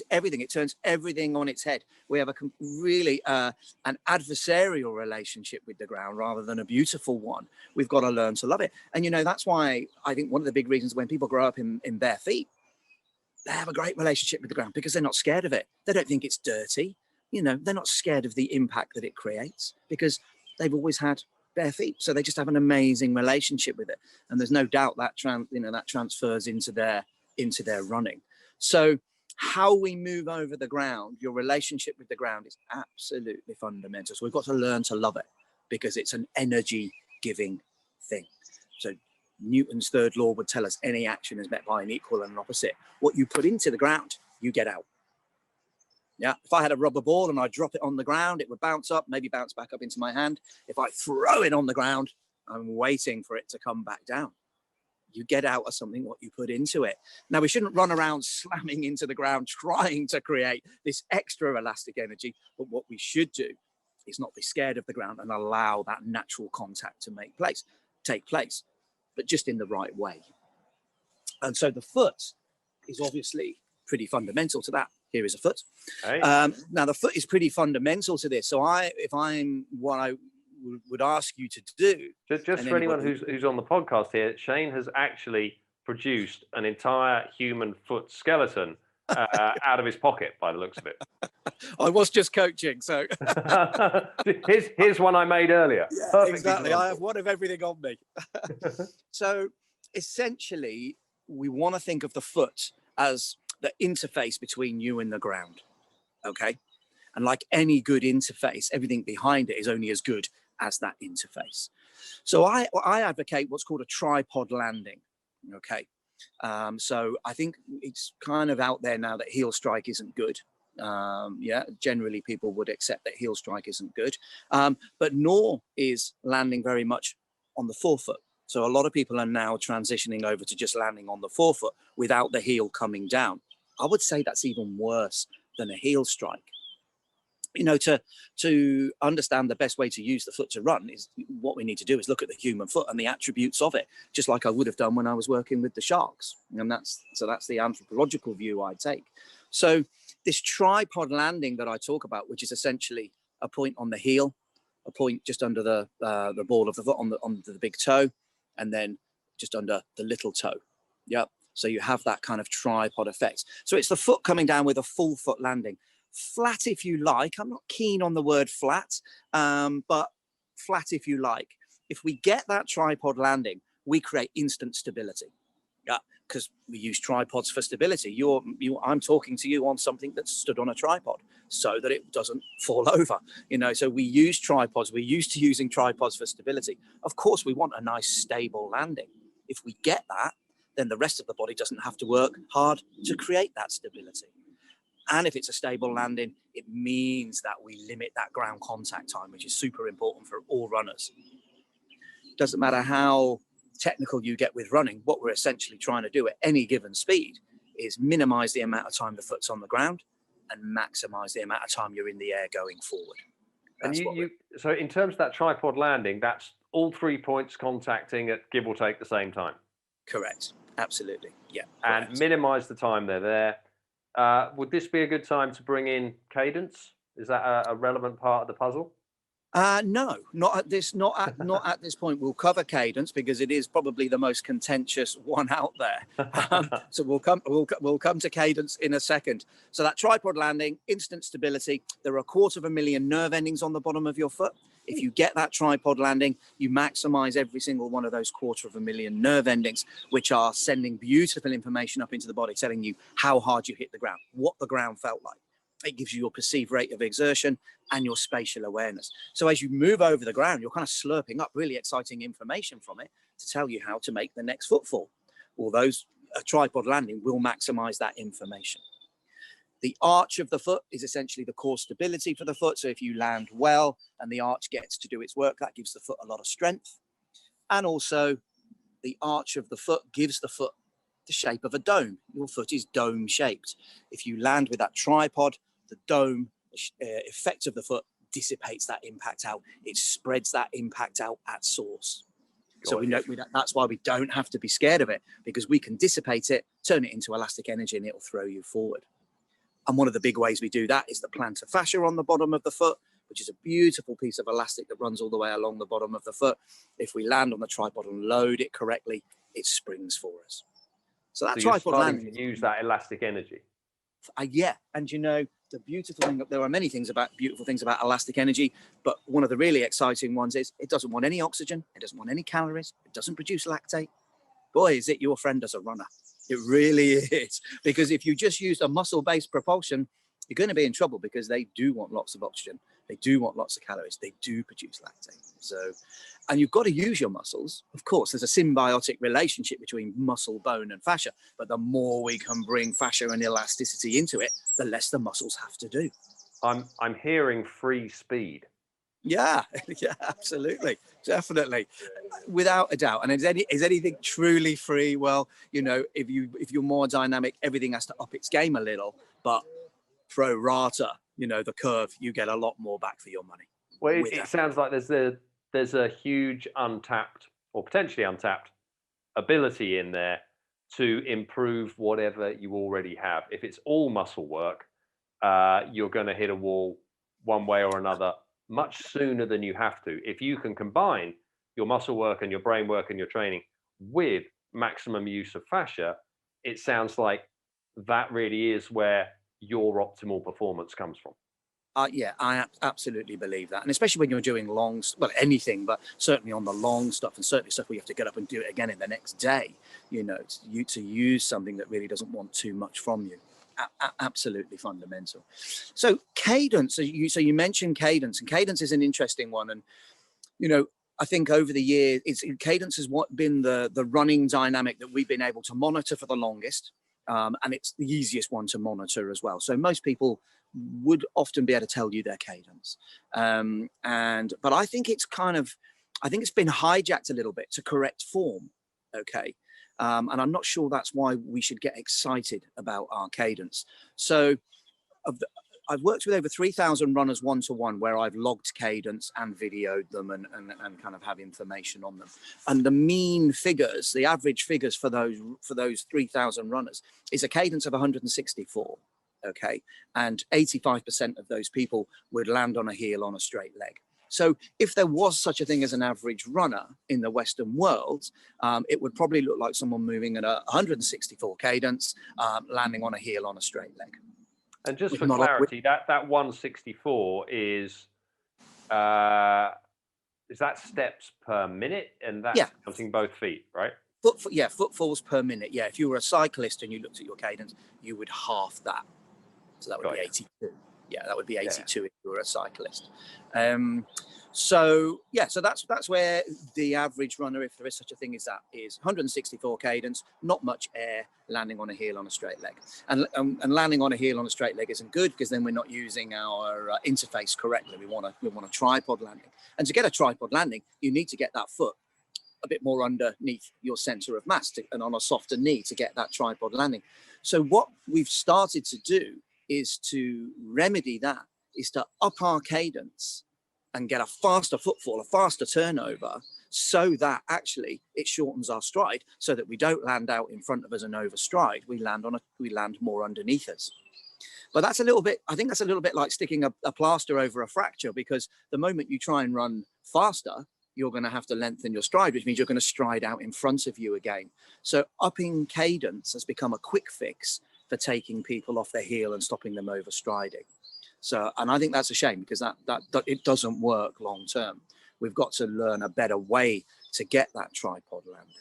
everything. It turns everything on its head. We have really an adversarial relationship with the ground rather than a beautiful one. We've got to learn to love it. And, you know, that's why I think one of the big reasons when people grow up in bare feet, they have a great relationship with the ground because they're not scared of it. They don't think it's dirty. You know, they're not scared of the impact that it creates because they've always had bare feet. So they just have an amazing relationship with it. And there's no doubt that that transfers into their running. So how we move over the ground, your relationship with the ground is absolutely fundamental. So we've got to learn to love it because it's an energy giving thing. So Newton's third law would tell us any action is met by an equal and an opposite. What you put into the ground, you get out. Yeah, if I had a rubber ball and I drop it on the ground, it would bounce up, maybe bounce back up into my hand. If I throw it on the ground, I'm waiting for it to come back down. You get out of something what you put into it. Now, we shouldn't run around slamming into the ground trying to create this extra elastic energy, but what we should do is not be scared of the ground and allow that natural contact to take place, but just in the right way. And so the foot is obviously pretty fundamental to that. Here is a foot. Hey. Now, the foot is pretty fundamental to this. So what I would ask you to do. Just for anyone who's on the podcast here, Shane has actually produced an entire human foot skeleton out of his pocket, by the looks of it. I was just coaching, so here's one I made earlier. Yeah, Perfect exactly. example. I have one of everything on me. So essentially, we want to think of the foot as the interface between you and the ground. Okay. And like any good interface, everything behind it is only as good as that interface. So I advocate what's called a tripod landing. Okay. So I think it's kind of out there now that heel strike isn't good. Generally people would accept that heel strike isn't good. But nor is landing very much on the forefoot. So a lot of people are now transitioning over to just landing on the forefoot without the heel coming down. I would say that's even worse than a heel strike. You know, to understand the best way to use the foot to run is what we need to do is look at the human foot and the attributes of it, just like I would have done when I was working with the sharks. And that's the anthropological view I take. So this tripod landing that I talk about, which is essentially a point on the heel, a point just under the ball of the foot on the big toe, and then just under the little toe. Yep. So you have that kind of tripod effect. So it's the foot coming down with a full foot landing. Flat if you like. I'm not keen on the word flat, but flat if you like. If we get that tripod landing, we create instant stability. Yeah, because we use tripods for stability. I'm talking to you on something that's stood on a tripod so that it doesn't fall over. You know, so we use tripods. We're used to using tripods for stability. Of course, we want a nice stable landing. If we get that, then the rest of the body doesn't have to work hard to create that stability. And if it's a stable landing, it means that we limit that ground contact time, which is super important for all runners. Doesn't matter how technical you get with running, what we're essentially trying to do at any given speed is minimize the amount of time the foot's on the ground and maximize the amount of time you're in the air going forward. That's so in terms of that tripod landing, that's all 3 points contacting at give or take the same time. Correct. Absolutely. Yeah. Correct. And minimize the time they're there. Would this be a good time to bring in cadence? Is that a relevant part of the puzzle? No, not at this point. We'll cover cadence because it is probably the most contentious one out there. So we'll come to cadence in a second. So that tripod landing, instant stability. There are 250,000 nerve endings on the bottom of your foot. If you get that tripod landing, you maximize every single one of those 250,000 nerve endings, which are sending beautiful information up into the body, telling you how hard you hit the ground, what the ground felt like. It gives you your perceived rate of exertion and your spatial awareness. So as you move over the ground, you're kind of slurping up really exciting information from it to tell you how to make the next footfall. Well, a tripod landing will maximize that information. The arch of the foot is essentially the core stability for the foot. So if you land well and the arch gets to do its work, that gives the foot a lot of strength. And also the arch of the foot gives the foot the shape of a dome. Your foot is dome shaped. If you land with that tripod, the dome effect of the foot dissipates that impact out. It spreads that impact out at source. So that's why we don't have to be scared of it, because we can dissipate it, turn it into elastic energy, and it'll throw you forward. And one of the big ways we do that is the plantar fascia on the bottom of the foot, which is a beautiful piece of elastic that runs all the way along the bottom of the foot. If we land on the tripod and load it correctly, it springs for us. So that tripod landing, to use that elastic energy. Yeah, and you know, the beautiful thing, there are many beautiful things about elastic energy, but one of the really exciting ones is it doesn't want any oxygen, it doesn't want any calories, it doesn't produce lactate. Boy, is it your friend as a runner. It really is. Because if you just use a muscle-based propulsion, you're going to be in trouble, because they do want lots of oxygen. They do want lots of calories. They do produce lactate. So, and you've got to use your muscles. Of course, there's a symbiotic relationship between muscle, bone, and fascia. But the more we can bring fascia and elasticity into it, the less the muscles have to do. I'm hearing free speed. Yeah, yeah, absolutely, definitely, without a doubt. And is anything truly free? Well, you know, if you're more dynamic, everything has to up its game a little. But pro rata, you know, the curve, you get a lot more back for your money. Well, it sounds like there's a huge untapped, or potentially untapped, ability in there to improve whatever you already have. If it's all muscle work, you're going to hit a wall one way or another much sooner than you have to. If you can combine your muscle work and your brain work and your training with maximum use of fascia, it sounds like that really is where your optimal performance comes from. Yeah, I absolutely believe that. And especially when you're doing anything, but certainly on the long stuff, and certainly stuff where you have to get up and do it again in the next day, you know, to use something that really doesn't want too much from you. Absolutely fundamental. So cadence, so you mentioned cadence, and cadence is an interesting one. And, you know, I think over the years, cadence has been the running dynamic that we've been able to monitor for the longest. And it's the easiest one to monitor as well. So most people would often be able to tell you their cadence. But I think it's been hijacked a little bit to correct form. Okay. And I'm not sure that's why we should get excited about our cadence. So I've worked with over 3,000 runners one-to-one, where I've logged cadence and videoed them and kind of have information on them. And the mean figures, the average figures for those 3,000 runners is a cadence of 164. Okay. And 85% of those people would land on a heel on a straight leg. So if there was such a thing as an average runner in the Western world, it would probably look like someone moving at a 164 cadence, landing on a heel on a straight leg. And just for clarity, that 164 is that steps per minute, and that's counting both feet, right? Footfalls per minute. Yeah, if you were a cyclist and you looked at your cadence, you would half that. So that would be 82. Yeah, that would be 82 if you were a cyclist. So that's where the average runner, if there is such a thing as that, is 164 cadence, not much air, landing on a heel on a straight leg. And landing on a heel on a straight leg isn't good, because then we're not using our interface correctly. We want a tripod landing. And to get a tripod landing, you need to get that foot a bit more underneath your center of mass and on a softer knee to get that tripod landing. So what we've started to do is to remedy that, is to up our cadence and get a faster footfall, a faster turnover, so that actually it shortens our stride, so that we don't land out in front of us and overstride. We land more underneath us. But I think that's a little bit like sticking a plaster over a fracture, because the moment you try and run faster, you're going to have to lengthen your stride, which means you're going to stride out in front of you again. So upping cadence has become a quick fix for taking people off their heel and stopping them overstriding. So, and I think that's a shame, because that it doesn't work long term. We've got to learn a better way to get that tripod landing.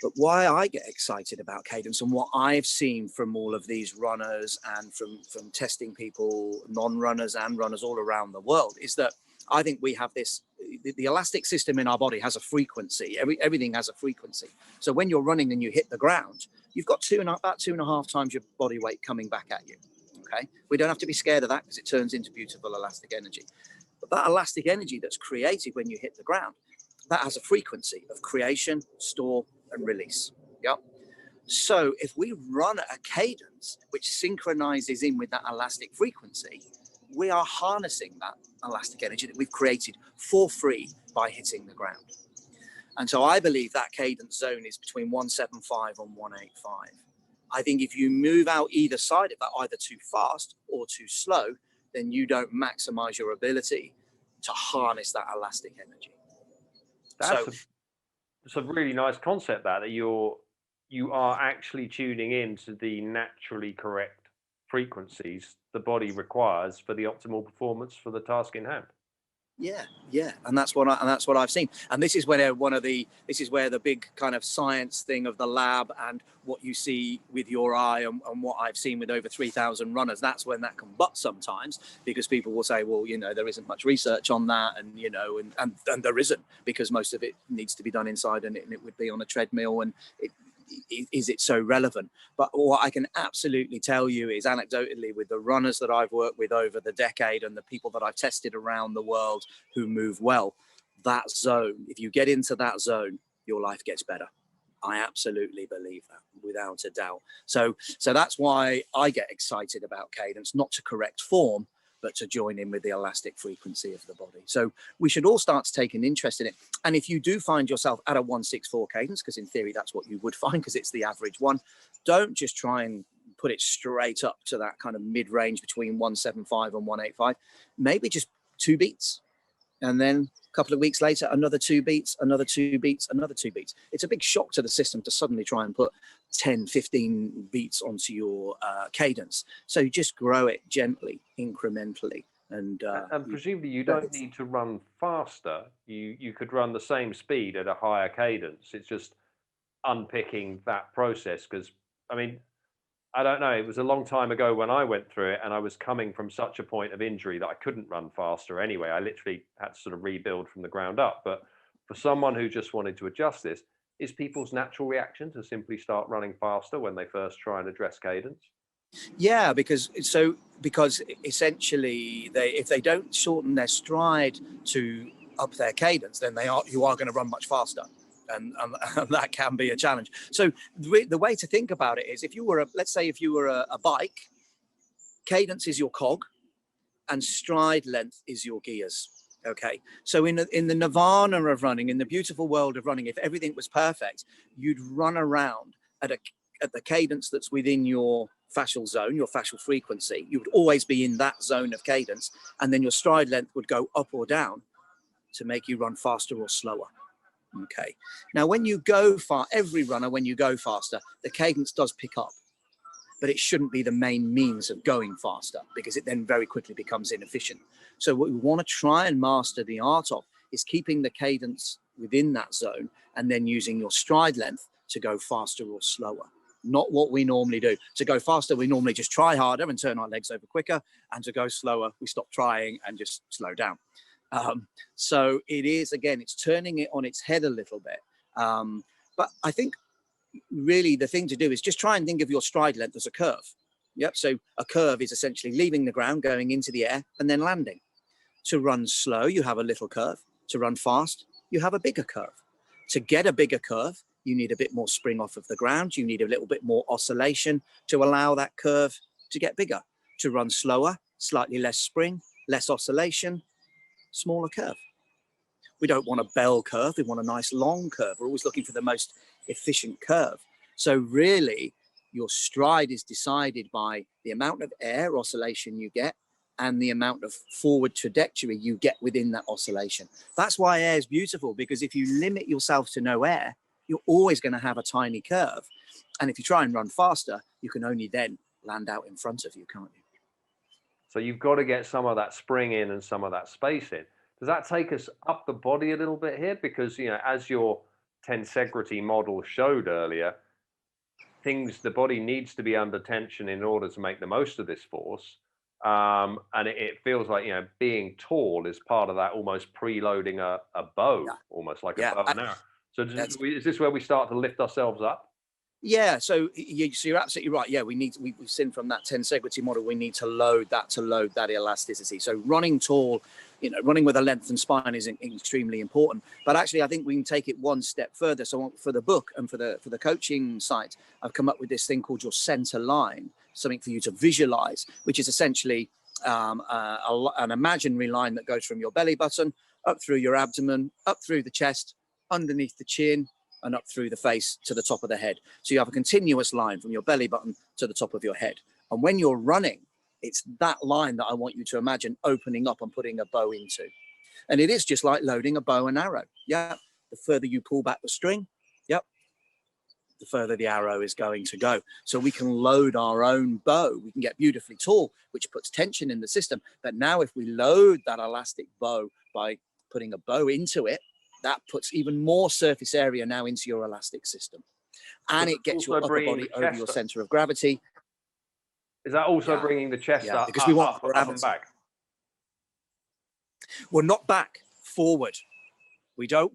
But why I get excited about cadence, and what I've seen from all of these runners and from testing people, non-runners and runners all around the world, is that I think we have this, the elastic system in our body has a frequency. Everything has a frequency. So when you're running and you hit the ground, you've got about 2.5 times your body weight coming back at you. Okay. We don't have to be scared of that, because it turns into beautiful elastic energy. But that elastic energy that's created when you hit the ground, that has a frequency of creation, store, and release. Yep. So if we run at a cadence which synchronizes in with that elastic frequency, we are harnessing that elastic energy that we've created for free by hitting the ground. And so I believe that cadence zone is between 175 and 185. I think if you move out either side of that, either too fast or too slow, then you don't maximize your ability to harness that elastic energy. It's a really nice concept that you are actually tuning in to the naturally correct frequencies the body requires for the optimal performance for the task in hand. Yeah, and that's what I've seen. And this is where this is where the big kind of science thing of the lab and what you see with your eye and what I've seen with over 3,000 runners. That's when that can butt sometimes, because people will say, well, there isn't much research on that, and and there isn't, because most of it needs to be done inside, and it would be on a treadmill, and is it so relevant? But what I can absolutely tell you is, anecdotally, with the runners that I've worked with over the decade and the people that I've tested around the world who move well, that zone, if you get into that zone, your life gets better. I absolutely believe that, without a doubt. So that's why I get excited about cadence, not to correct form, but to join in with the elastic frequency of the body. So we should all start to take an interest in it. And if you do find yourself at a 164 cadence, because in theory that's what you would find, because it's the average one, don't just try and put it straight up to that kind of mid-range between 175 and 185. Maybe just 2 beats, and then a couple of weeks later, another 2 beats, another 2 beats, another 2 beats. It's a big shock to the system to suddenly try and put 10, 15 beats onto your cadence. So you just grow it gently, incrementally. And presumably you don't need to run faster. You could run the same speed at a higher cadence. It's just unpicking that process, because, I mean, I don't know, it was a long time ago when I went through it, and I was coming from such a point of injury that I couldn't run faster anyway. I literally had to sort of rebuild from the ground up. But for someone who just wanted to adjust this, is people's natural reaction to simply start running faster when they first try and address cadence? Yeah, because essentially if they don't shorten their stride to up their cadence, then you are going to run much faster. And that can be a challenge. So the way to think about it is, let's say if you were a bike, cadence is your cog and stride length is your gears. Okay, so in the nirvana of running, in the beautiful world of running, if everything was perfect, you'd run around at the cadence that's within your fascial zone, your fascial frequency. You would always be in that zone of cadence, and then your stride length would go up or down to make you run faster or slower. Okay, now when you go every runner, when you go faster, the cadence does pick up, but it shouldn't be the main means of going faster, because it then very quickly becomes inefficient. So what we want to try and master the art of is keeping the cadence within that zone, and then using your stride length to go faster or slower. Not what we normally do. To go faster, we normally just try harder and turn our legs over quicker, and to go slower, we stop trying and just slow down. So it is, again, it's turning it on its head a little bit. But I think really the thing to do is just try and think of your stride length as a curve. Yep. So a curve is essentially leaving the ground, going into the air, and then landing. To run slow, you have a little curve. To run fast, you have a bigger curve. To get a bigger curve, you need a bit more spring off of the ground. You need a little bit more oscillation to allow that curve to get bigger. To run slower, slightly less spring, less oscillation, smaller curve. We don't want a bell curve. We want a nice long curve. We're always looking for the most efficient curve. So really, your stride is decided by the amount of air oscillation you get and the amount of forward trajectory you get within that oscillation. That's why air is beautiful, because if you limit yourself to no air, you're always going to have a tiny curve. And if you try and run faster, you can only then land out in front of you, can't you? So you've got to get some of that spring in and some of that space in. Does that take us up the body a little bit here? Because, as your tensegrity model showed earlier, the body needs to be under tension in order to make the most of this force. And it feels like, being tall is part of that, almost preloading a bow, almost like a bow and arrow. So is this where we start to lift ourselves up? Yeah, so you're absolutely right. Yeah, we've seen from that tensegrity model, we need to load that elasticity. So running tall, running with a length and spine is extremely important. But actually, I think we can take it one step further. So for the book and for the coaching site, I've come up with this thing called your center line, something for you to visualize, which is essentially an imaginary line that goes from your belly button up through your abdomen, up through the chest, underneath the chin, and up through the face to the top of the head. So you have a continuous line from your belly button to the top of your head. And when you're running, it's that line that I want you to imagine opening up and putting a bow into. And it is just like loading a bow and arrow. Yeah. The further you pull back the string, yep, the further the arrow is going to go. So we can load our own bow. We can get beautifully tall, which puts tension in the system. But now if we load that elastic bow by putting a bow into it, that puts even more surface area now into your elastic system. And it gets your upper body over your center of gravity. Is that also bringing the chest up, because we want up and back? Well, not back, forward. We don't.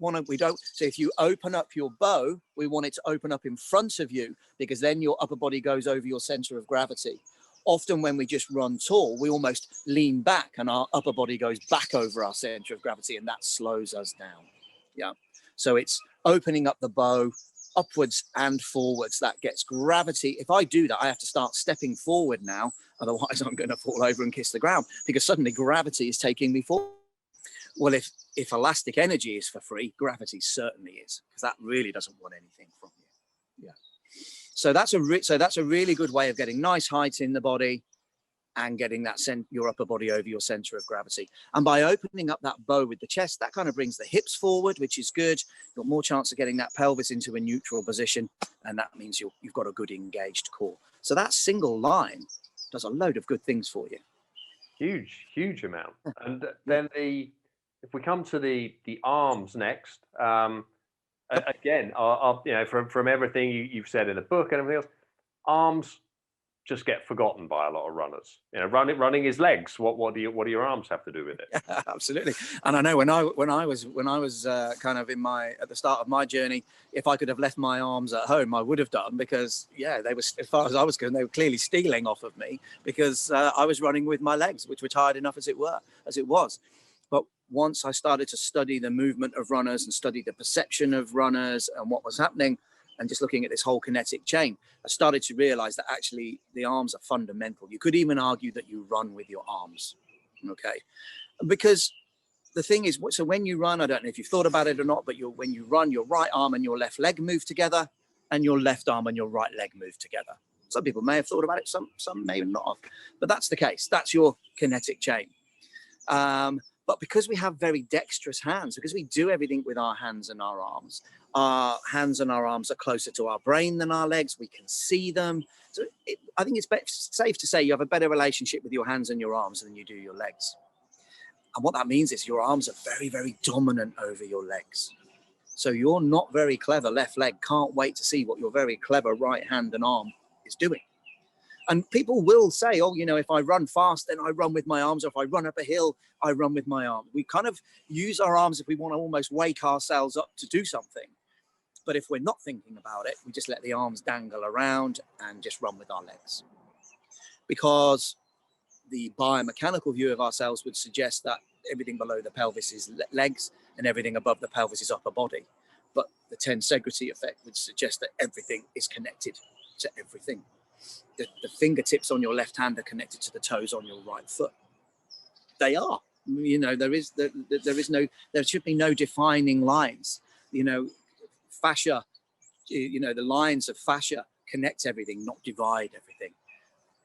So if you open up your bow, we want it to open up in front of you, because then your upper body goes over your center of gravity. Often when we just run tall, we almost lean back and our upper body goes back over our center of gravity, and that slows us down. Yeah. So it's opening up the bow upwards and forwards. That gets gravity. If I do that, I have to start stepping forward now. Otherwise, I'm going to fall over and kiss the ground, because suddenly gravity is taking me forward. Well, if elastic energy is for free, gravity certainly is, because that really doesn't want anything from you. Yeah. So that's a really good way of getting nice height in the body and getting that your upper body over your center of gravity. And by opening up that bow with the chest, that kind of brings the hips forward, which is good. You've got more chance of getting that pelvis into a neutral position, and that means you've got a good engaged core. So that single line does a load of good things for you. Huge amount. And then if we come to the arms next, again, from everything you've said in the book and everything else, arms just get forgotten by a lot of runners. Running is legs. What do your arms have to do with it? Yeah, absolutely. And I know when I was kind of at the start of my journey, if I could have left my arms at home, I would have done, because they were, as far as I was concerned, they were clearly stealing off of me, because I was running with my legs, which were tired enough as it was. But once I started to study the movement of runners and study the perception of runners and what was happening, and just looking at this whole kinetic chain, I started to realize that actually the arms are fundamental. You could even argue that you run with your arms, okay? Because the thing is, so when you run, I don't know if you've thought about it or not, but when you run, your right arm and your left leg move together, and your left arm and your right leg move together. Some people may have thought about it, some may not have, but that's the case. That's your kinetic chain. But because we have very dexterous hands, because we do everything with our hands and our arms are closer to our brain than our legs. We can see them. So I think it's safe to say you have a better relationship with your hands and your arms than you do your legs. And what that means is your arms are very, very dominant over your legs. So you're not very clever left leg can't wait to see what your very clever right hand and arm is doing. And people will say, oh, if I run fast, then I run with my arms. Or if I run up a hill, I run with my arms. We kind of use our arms if we want to almost wake ourselves up to do something. But if we're not thinking about it, we just let the arms dangle around and just run with our legs. Because the biomechanical view of ourselves would suggest that everything below the pelvis is legs and everything above the pelvis is upper body. But the tensegrity effect would suggest that everything is connected to everything. The fingertips on your left hand are connected to the toes on your right foot. They are. There should be no defining lines. Fascia, the lines of fascia connect everything, not divide everything.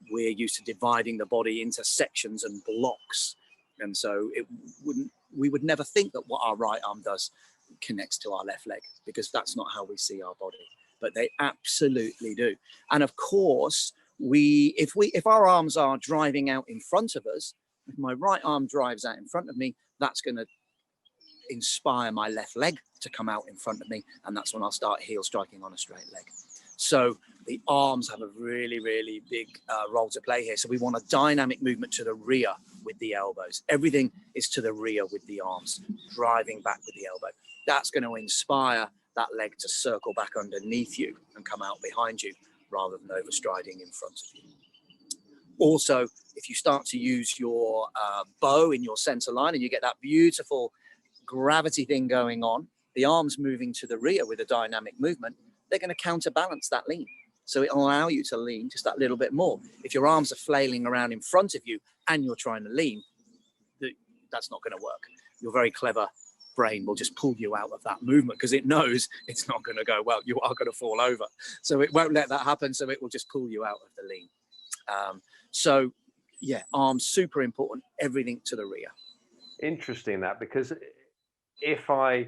We're used to dividing the body into sections and blocks. And so we would never think that what our right arm does connects to our left leg, because that's not how we see our body. But they absolutely do. And of course, if our arms are driving out in front of us, if my right arm drives out in front of me, that's going to inspire my left leg to come out in front of me, and that's when I'll start heel striking on a straight leg. So the arms have a really, really big role to play here. So we want a dynamic movement to the rear with the elbows. Everything is to the rear with the arms, driving back with the elbow. That's going to inspire that leg to circle back underneath you and come out behind you, rather than overstriding in front of you. Also, if you start to use your bow in your center line and you get that beautiful gravity thing going on, the arms moving to the rear with a dynamic movement, they're going to counterbalance that lean. So it'll allow you to lean just that little bit more. If your arms are flailing around in front of you and you're trying to lean, that's not going to work. You're very clever brain will just pull you out of that movement because it knows it's not going to go well. You are going to fall over. So it won't let that happen. So it will just pull you out of the lean. So yeah, arms super important, everything to the rear. Interesting that, because if I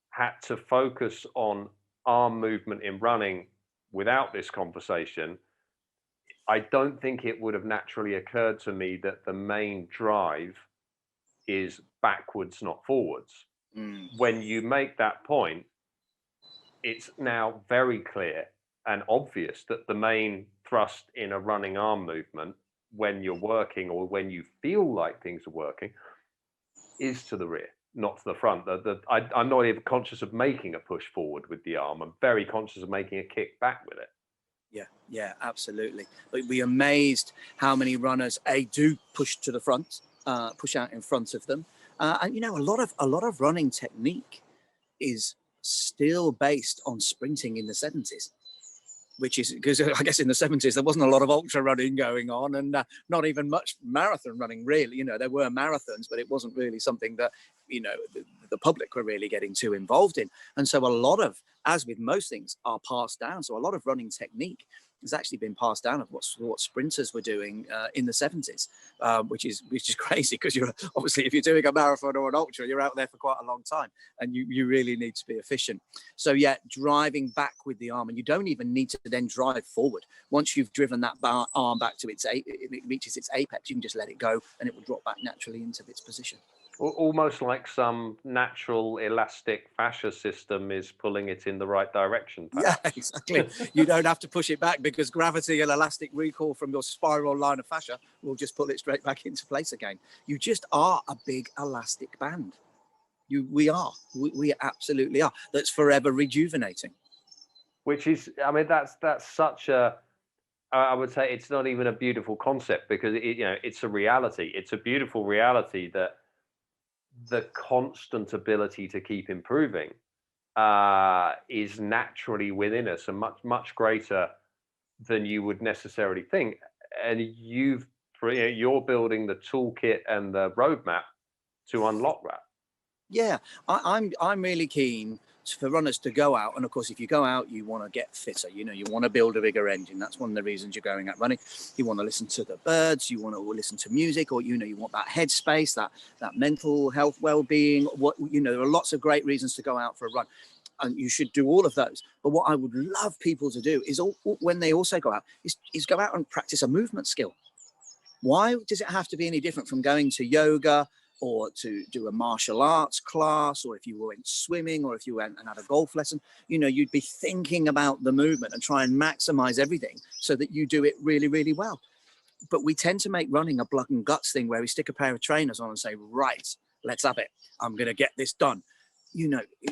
had to focus on arm movement in running without this conversation, I don't think it would have naturally occurred to me that the main drive is backwards, not forwards. When you make that point, it's now very clear and obvious that the main thrust in a running arm movement, when you're working or when you feel like things are working, is to the rear, not to the front. I'm not even conscious of making a push forward with the arm. I'm very conscious of making a kick back with it. Yeah, absolutely. But we're amazed how many runners do push to the front, push out in front of them, and you know, a lot of running technique is still based on sprinting in the 70s, which is because I guess in the 70s there wasn't a lot of ultra running going on, and not even much marathon running really. You know, there were marathons, but it wasn't really something that, you know, the public were really getting too involved in. And so a lot of, as with most things, are passed down. So a lot of running technique has actually been passed down of what sprinters were doing in the 70s, which is crazy, because you're obviously, if you're doing a marathon or an ultra, you're out there for quite a long time, and you really need to be efficient. So yeah, driving back with the arm, and you don't even need to then drive forward. Once you've driven that arm back to it reaches its apex, you can just let it go, and it will drop back naturally into its position. Almost like some natural elastic fascia system is pulling it in the right direction, Yeah, perhaps. exactly. You don't have to push it back, because gravity and elastic recall from your spiral line of fascia will just pull it straight back into place again. You just are a big elastic band. We absolutely are. That's forever rejuvenating. Which is, I mean, that's such a, I would say it's not even a beautiful concept, because you know, it's a reality. It's a beautiful reality that the constant ability to keep improving is naturally within us, and much greater than you would necessarily think. And you're building the toolkit and the roadmap to unlock that. Yeah, I'm really keen for runners to go out, and of course, if you go out, you want to get fitter. You know, you want to build a bigger engine. That's one of the reasons you're going out running. You want to listen to the birds. You want to listen to music, or you want that headspace, that mental health, well-being. There are lots of great reasons to go out for a run, and you should do all of those. But what I would love people to do is, when they also go out, is go out and practice a movement skill. Why does it have to be any different from going to yoga, or to do a martial arts class, or if you went swimming, or if you went and had a golf lesson? You'd be thinking about the movement and try and maximize everything so that you do it really, really well. But we tend to make running a blood and guts thing, where we stick a pair of trainers on and say, right, let's have it. I'm going to get this done.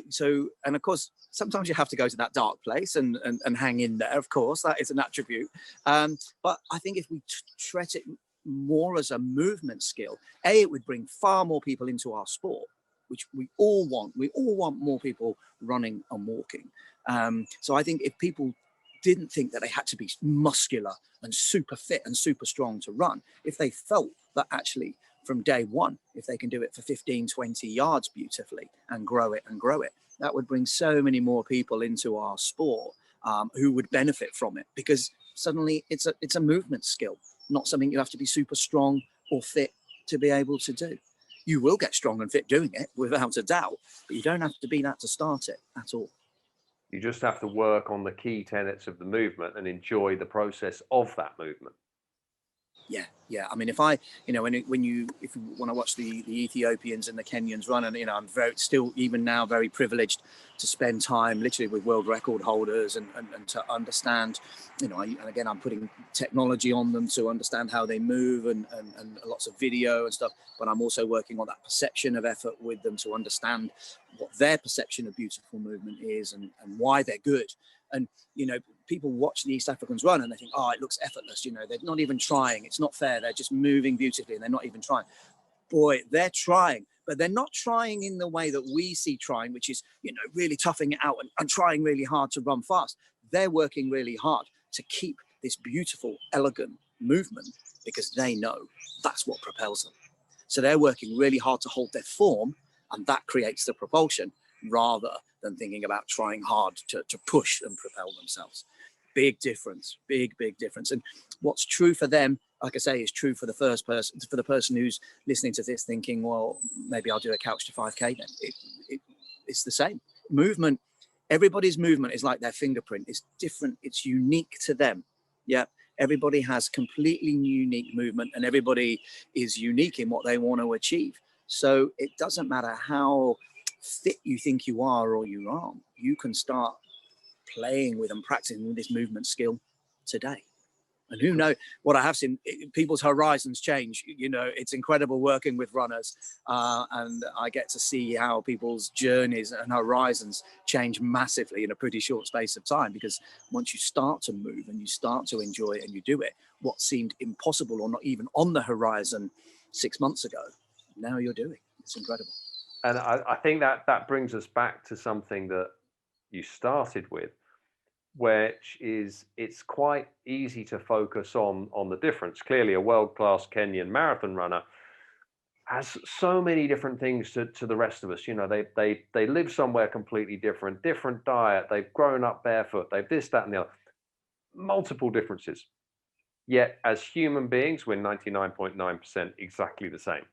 So, and of course, sometimes you have to go to that dark place and hang in there. Of course, that is an attribute. But I think if we treat it more as a movement skill, it would bring far more people into our sport, which we all want. We all want more people running and walking. So I think if people didn't think that they had to be muscular and super fit and super strong to run, if they felt that actually from day one, if they can do it for 15, 20 yards beautifully and grow it, that would bring so many more people into our sport who would benefit from it, because suddenly it's a movement skill, not something you have to be super strong or fit to be able to do. You will get strong and fit doing it, without a doubt, but you don't have to be that to start it at all. You just have to work on the key tenets of the movement and enjoy the process of that movement. Yeah. I mean, if you want to watch the Ethiopians and the Kenyans run, and I'm still even now very privileged to spend time literally with world record holders and to understand, and again, I'm putting technology on them to understand how they move, and lots of video and stuff. But I'm also working on that perception of effort with them to understand what their perception of beautiful movement is, and why they're good. And people watch the East Africans run and they think, oh, it looks effortless. They're not even trying. It's not fair. They're just moving beautifully and they're not even trying. Boy, they're trying, but they're not trying in the way that we see trying, which is, really toughing it out and trying really hard to run fast. They're working really hard to keep this beautiful, elegant movement, because they know that's what propels them. So they're working really hard to hold their form and that creates the propulsion rather than thinking about trying hard to push and propel themselves. Big difference, big difference. And what's true for them, like I say, is true for the person who's listening to this thinking, well, maybe I'll do a couch to 5K then. It's the same. Movement, everybody's movement is like their fingerprint. It's different, it's unique to them. Yeah, everybody has completely unique movement, and everybody is unique in what they want to achieve. So it doesn't matter how fit you think you are or you aren't, you can start playing with and practicing with this movement skill today. And who knows, what I have seen, people's horizons change. You know, it's incredible working with runners, and I get to see how people's journeys and horizons change massively in a pretty short space of time, because once you start to move and you start to enjoy it and you do it, what seemed impossible or not even on the horizon 6 months ago, now you're doing. It's incredible. And I think that brings us back to something that you started with, which is it's quite easy to focus on the difference. Clearly, a world-class Kenyan marathon runner has so many different things to the rest of us. You know, they live somewhere completely different diet, they've grown up barefoot, they've this, that, and the other. Multiple differences. Yet, as human beings, we're 99.9% exactly the same.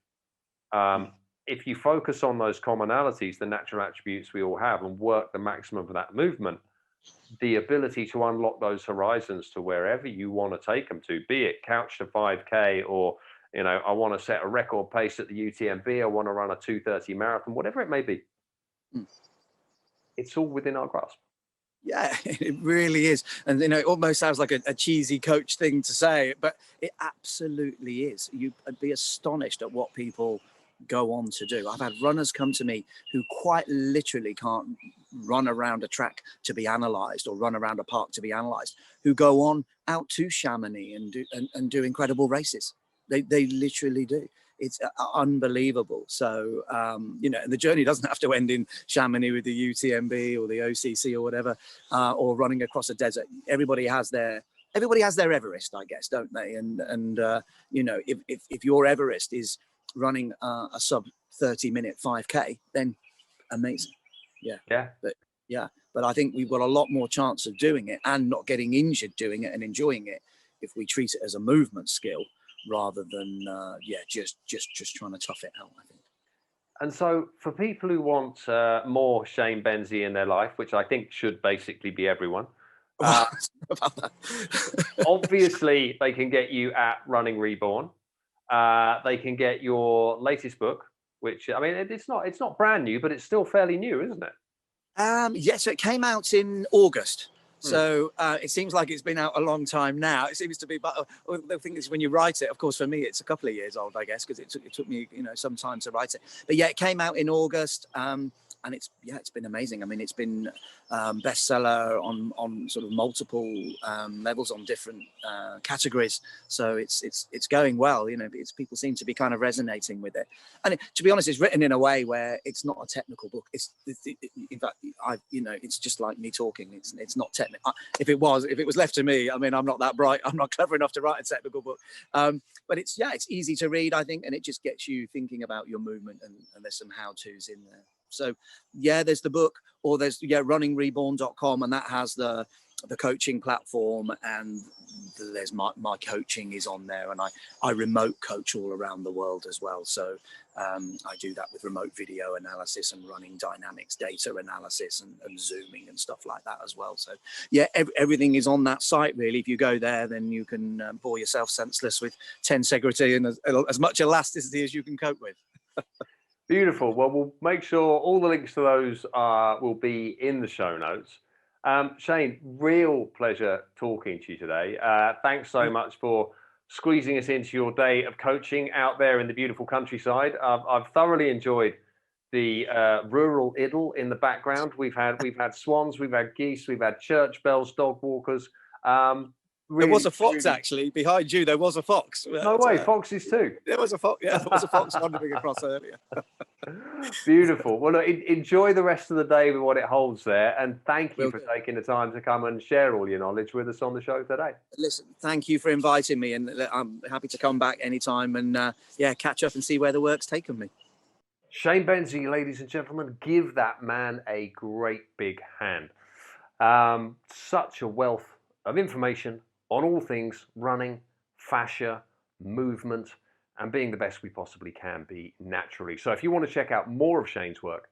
If you focus on those commonalities, the natural attributes we all have, and work the maximum of that movement, the ability to unlock those horizons to wherever you want to take them to, be it couch to 5K, or, you know, I want to set a record pace at the UTMB, I want to run a 2:30 marathon, whatever it may be. It's all within our grasp. Yeah, it really is. And, you know, it almost sounds like a cheesy coach thing to say, but it absolutely is. You'd be astonished at what people go on to do. I've had runners come to me who quite literally can't run around a track to be analyzed, or run around a park to be analyzed, who go on out to Chamonix and do incredible races. They literally do. It's unbelievable. So, you know, the journey doesn't have to end in Chamonix with the UTMB or the OCC or whatever, or running across a desert. Everybody has their Everest, I guess, don't they? And you know, if your Everest is running a sub 30-minute 5K, then amazing. But I think we've got a lot more chance of doing it and not getting injured doing it and enjoying it if we treat it as a movement skill rather than just trying to tough it out, I think. And so for people who want more Shane Benzie in their life, which I think should basically be everyone, obviously they can get you at Running Reborn. They can get your latest book, which, I mean, it's not brand new, but it's still fairly new, isn't it? Yes, it came out in August. So it seems like it's been out a long time now. It seems to be, but the thing is, when you write it, of course, for me, it's a couple of years old, I guess, because it took me, you know, some time to write it. But yeah, it came out in August, and it's been amazing. I mean, it's been bestseller on sort of multiple levels, on different categories. So it's going well. You know, people seem to be kind of resonating with it. And to be honest, it's written in a way where it's not a technical book. In fact, it's just like me talking. It's not technical. If it was left to me, I mean, I'm not that bright. I'm not clever enough to write a technical book. But it's easy to read, I think, and it just gets you thinking about your movement, and there's some how-tos in there. So yeah, there's the book, or there's runningreborn.com, and that has the coaching platform, and there's my coaching is on there, and I remote coach all around the world as well. So I do that with remote video analysis and running dynamics data analysis and zooming and stuff like that as well. So yeah, everything is on that site really. If you go there, then you can bore yourself senseless with tensegrity and as much elasticity as you can cope with. Beautiful. Well, we'll make sure all the links to those will be in the show notes. Shane, real pleasure talking to you today. Thanks so much for squeezing us into your day of coaching out there in the beautiful countryside. I've thoroughly enjoyed the rural idyll in the background. We've had swans, we've had geese, we've had church bells, dog walkers. Really, there was a fox actually behind you. There was a fox. No way, foxes too. There was a fox. Yeah, there was a fox wandering across earlier. Beautiful. Well, look, enjoy the rest of the day with what it holds there, and thank you for taking the time to come and share all your knowledge with us on the show today. Listen, thank you for inviting me, and I'm happy to come back anytime and catch up and see where the work's taken me. Shane Benzie, ladies and gentlemen, give that man a great big hand. Such a wealth of information on all things running, fascia, movement, and being the best we possibly can be naturally. So if you want to check out more of Shane's work,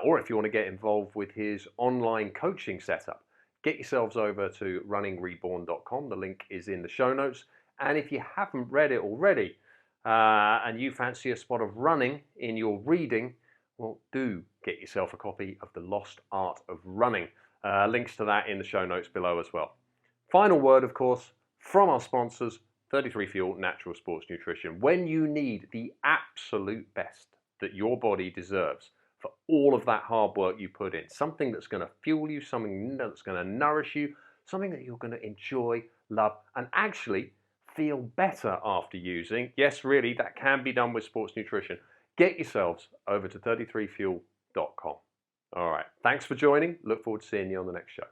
or if you want to get involved with his online coaching setup, get yourselves over to runningreborn.com. The link is in the show notes. And if you haven't read it already, and you fancy a spot of running in your reading, well, do get yourself a copy of The Lost Art of Running. Links to that in the show notes below as well. Final word, of course, from our sponsors, 33 Fuel Natural Sports Nutrition. When you need the absolute best that your body deserves for all of that hard work you put in, something that's going to fuel you, something that's going to nourish you, something that you're going to enjoy, love, and actually feel better after using. Yes, really, that can be done with sports nutrition. Get yourselves over to 33fuel.com. All right, thanks for joining. Look forward to seeing you on the next show.